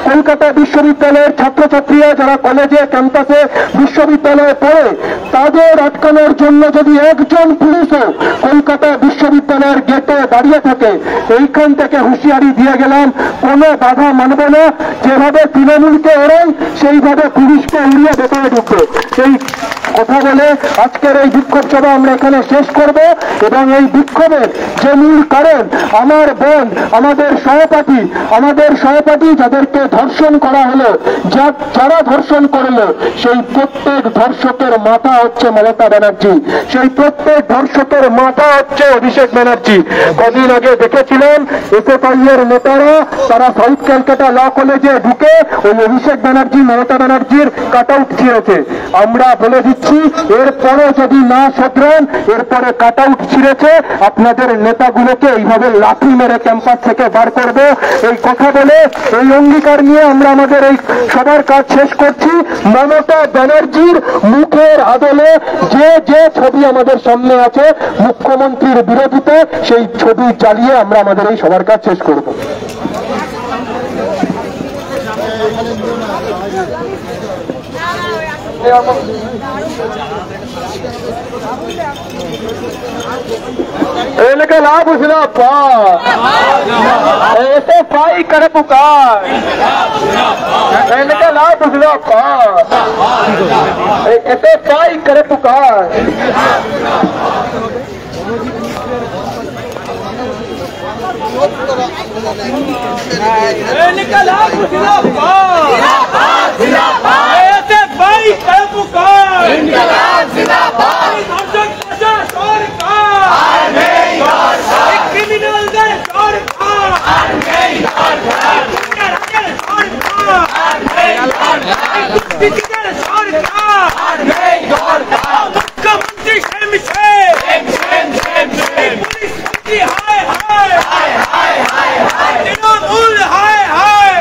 কলকাতা বিশ্ববিদ্যালয়ের ছাত্রছাত্রীরা যারা কলেজে ক্যাম্পাসে বিশ্ববিদ্যালয়ে পড়ে, তাদের আটকানোর জন্য যদি একজন পুলিশও কলকাতা বিশ্ববিদ্যালয়ের গেটে দাঁড়িয়ে থাকে, এইখান থেকে হুঁশিয়ারি দিয়ে গেলাম, কোনো বাধা মানবে না। যেভাবে তৃণমূলকে ওড়াই সেইভাবে পুলিশকে উড়িয়ে ভেতরে ঢুকবে। সেই কথা বলে আজকের এই বিক্ষোভ সভা আমরা এখানে শেষ করব। এবং এই বিক্ষোভের যে মূল কারণ, আমার বোন, আমাদের সহপাঠী যাদেরকে ধর্ষণ করা হলো, যারা ধর্ষণ করলো, সেই প্রত্যেক ধর্ষকের মাথা হচ্ছে মমতা ব্যানার্জি, সেই প্রত্যেক ধর্ষকের মাথা হচ্ছে অভিষেক ব্যানার্জি। কদিন আগে দেখেছিলেন এসএফআই এর নেতারা তারা সাউথ ক্যালকাটা ল কলেজে ঢুকে ওই অভিষেক ব্যানার্জি, মমতা ব্যানার্জির কাট আউট ছিঁড়েছে। আমরা বলে দিচ্ছি, এরপরে যদি না শোধরান, এরপরে কাট আউট ছিঁড়েছে, আপনাদের নেতাগুলোকে এইভাবে লাঠি মেরে ক্যাম্পাস থেকে বার করবে। এই কথা বলে, এই অঙ্গীকার নিয়ে আমরা আমাদের এই সবার কাজ শেষ করছি। মমতা ব্যানার্জির মুখের আদলে যে ছবি আমাদের সামনে আছে মুখ্যমন্ত্রীর বিরোধিতা, সেই ছবি জ্বালিয়ে আমরা আমাদের এই সবার কাজ শেষ করব। इनकलाब जिंदाबाद, एसएफआई कर पुकार, इनकलाब जिंदाबाद, एसएफआई कर पुकार। इनकलाब जिंदाबाद, एसएफआई कर पुकार, इनकलाब जिंदाबाद। ক্রিমিনালদের সরকার, মুখ্যমন্ত্রী পুলিশ মন্ত্রী হায় হায়, তৃণমূল হায় হায়,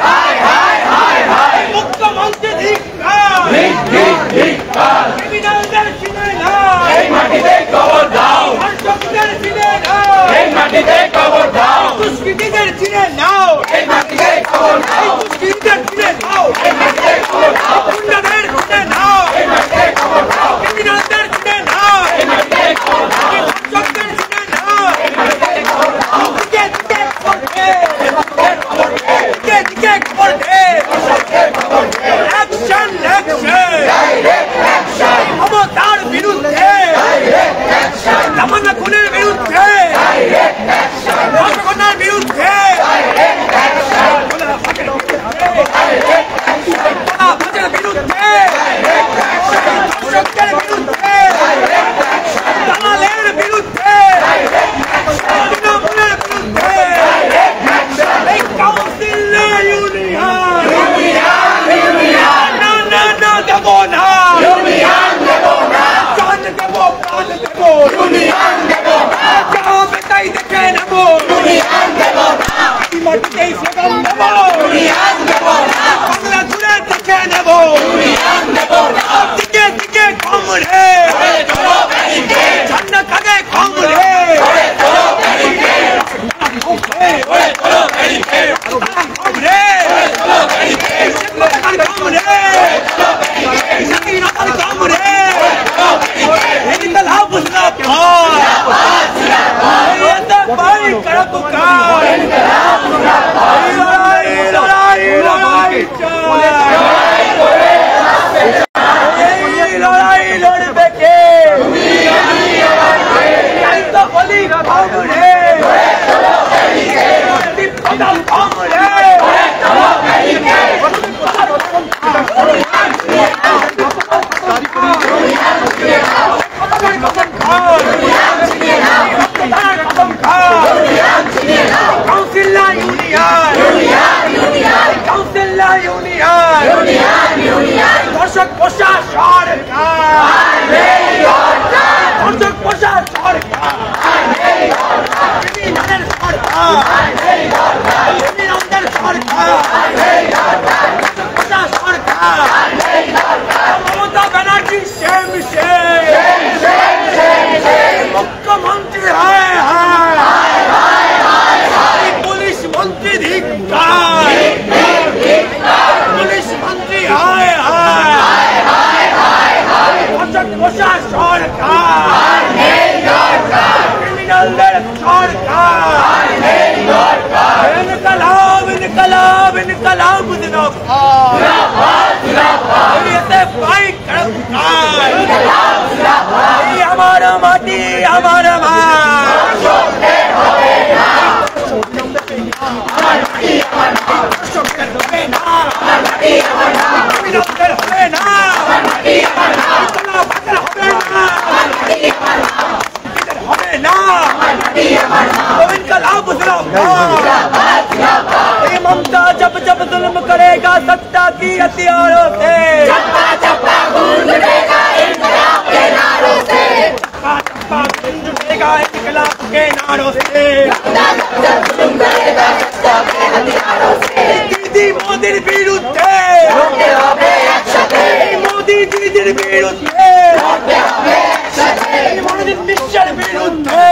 ধর্ষক পোষা সরকার, ধর্ষক পোষা সরকার, ক্রিমিনালের সরকার, ক্রিমিনালদের সরকার, পোষা সরকার, মমতা ব্যানার্জি সেম মুখ্যমন্ত্রী হায় হায়, পুলিশ মন্ত্রী ধিক্কার, পুলিশ মন্ত্রী হায় হায়, পোষা সরকার, ক্রিমিনালদের সরকার, ইনকলাব ইনকলাব ইনকলাব আমার মাটি আমার ममता जब जब जुल्म करेगा सत्ता की हथियारों से, चप्पा चप्पा खून जुटेगा इनकलाब के नारों से, चप्पा चप्पा खून जुटेगा इनकलाब के नारों से, जुल्म करेगा सत्ता के हथियारों से, दीदी मोदी विरुद्धे मोदी दीदी विरुद्धे मोदी मिश्र विरुद्धे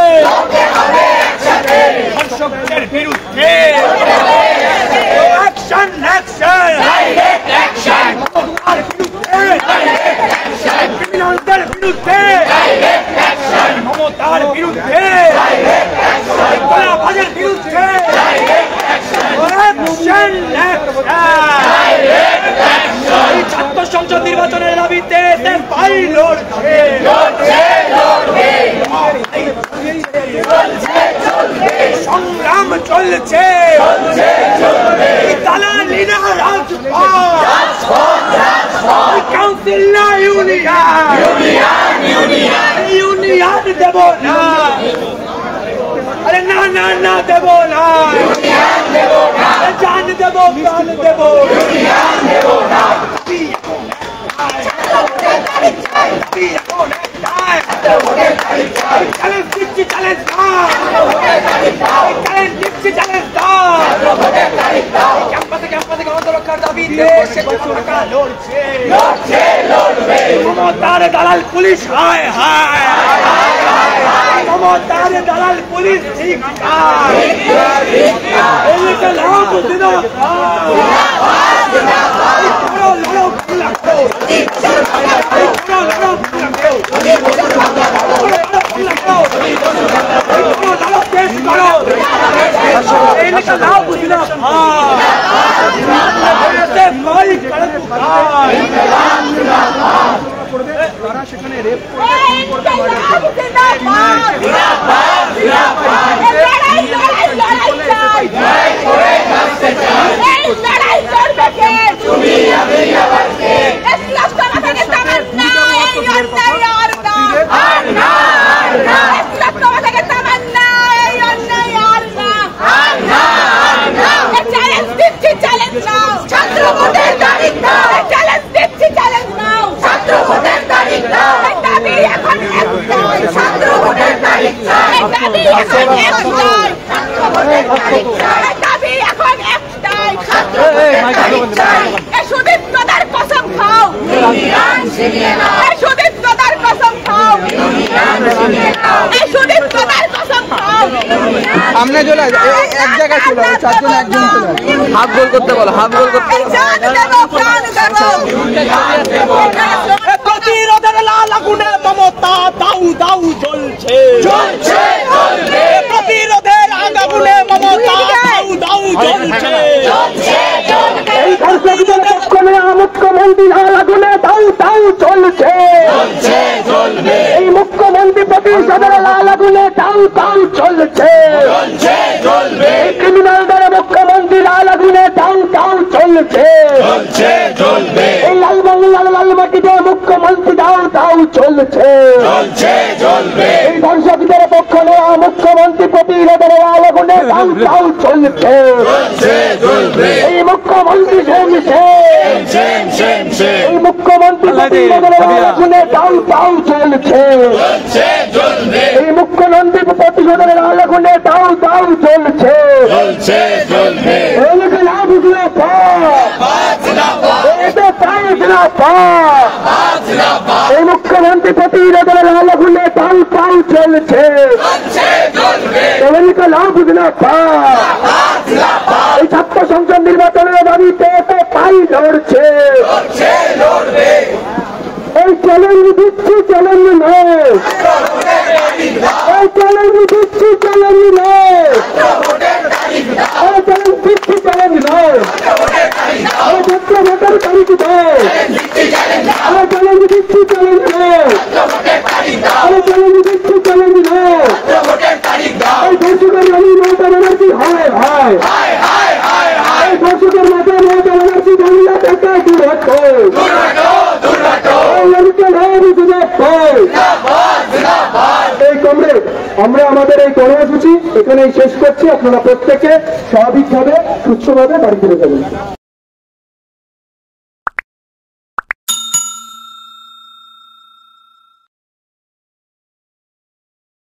ধর্ষকদের বিরুদ্ধে অ্যাকশন অ্যাকশন ডাইরেক্ট অ্যাকশন, মমতার বিরুদ্ধে ডাইরেক্ট অ্যাকশন, ক্রিমিনালদের বিরুদ্ধে ডাইরেক্ট অ্যাকশন, মমতার বিরুদ্ধে ডাইরেক্ট অ্যাকশন, কলাবাজের বিরুদ্ধে direct action, action direct action. ছাত্র সংসদ নির্বাচনের দাবিতে ভাই লড়ছে সংগ্রাম চলছে, দালালিনা রাজপথ, কাউন্সিল না ইউনিয়ন দেব না, আরে না না না দেব না, জান দেব প্রাণ দেব, চ্যালেঞ্জ দিচ্ছি চ্যালেঞ্জ ক্যাম্পাসে ক্যাম্পাসে গণতন্ত্র রক্ষার দাবিতে লড়ছে, মমতার দালাল পুলিশ হায় হায়, মমতার দালাল পুলিশ ধিক্কার, তারা সেখানে রেপ সামনে চলে এক জায়গায় চলে চারজন একজন চলে হাফ গোল করতে বলো, হাফ গোল করতে প্রতিরোধের লাল আগুনে মমতা দাউ দাউ জ্বলছে, প্রতিরোধের আগুনে মমতা দাউ দাউ জ্বলছে, এই ধর্ষকদের পক্ষে মুখ্যমন্ত্রী লাল আগুনে দাউ দাউ চলছে, এই মুখ্যমন্ত্রী প্রতিশোধের লাল আগুনে দাউ দাউ চলছে, এই ক্রিমিনালদের মুখ্যমন্ত্রী লাল আগুনে দাউ দাউ চলছে, এই লাল বাংলার লাল মাটিতে মুখ্যমন্ত্রী দাউ দাউ চলছে, এই ধর্ষকদের পক্ষে মুখ্যমন্ত্রী প্রতিরোধের লাল আগুনে দাউ দাউ চলছে, এই মুখ্যমন্ত্রী এই মুখ্যমন্ত্রী শুনে টাউ টাউ চলছে, এই মুখ্যমন্ত্রী প্রতিশোধের আলাগুনে টাউ টাউ চলছে। এই মুখ্যমন্ত্রী প্রতিরোধের আলাগুনে টাউ টাউ চলছে, এই ছাত্র সংসদ নির্বাচনের দাবিতে পাই লড়ছে। এই চ্যালেঞ্জ দিচ্ছি, চ্যালেঞ্জ নয়, এই চ্যালেঞ্জ দিচ্ছি, চ্যালেঞ্জ নয়, এই চ্যালেঞ্জ দিচ্ছি, চ্যালেঞ্জ নয়, এই ছাত্র ভোটার তারিখ নয়, এই চ্যালেঞ্জ দিচ্ছি, চ্যালেঞ্জ নয়, এই চ্যালেঞ্জ দিচ্ছি, চ্যালেঞ্জ নয়, এই দর্শকের আমি মমতা ব্যানার্জি হয় ভাই, এই দর্শকের মাথায় মমতা ব্যানার্জি বাংলা থেকে দূর হতো, এই কমরেড আমরা আমাদের এই কর্মসূচি এখানেই শেষ করছি। আপনারা প্রত্যেকে স্বাভাবিকভাবে সুস্থভাবে বাড়ি ফিরে যাবেন।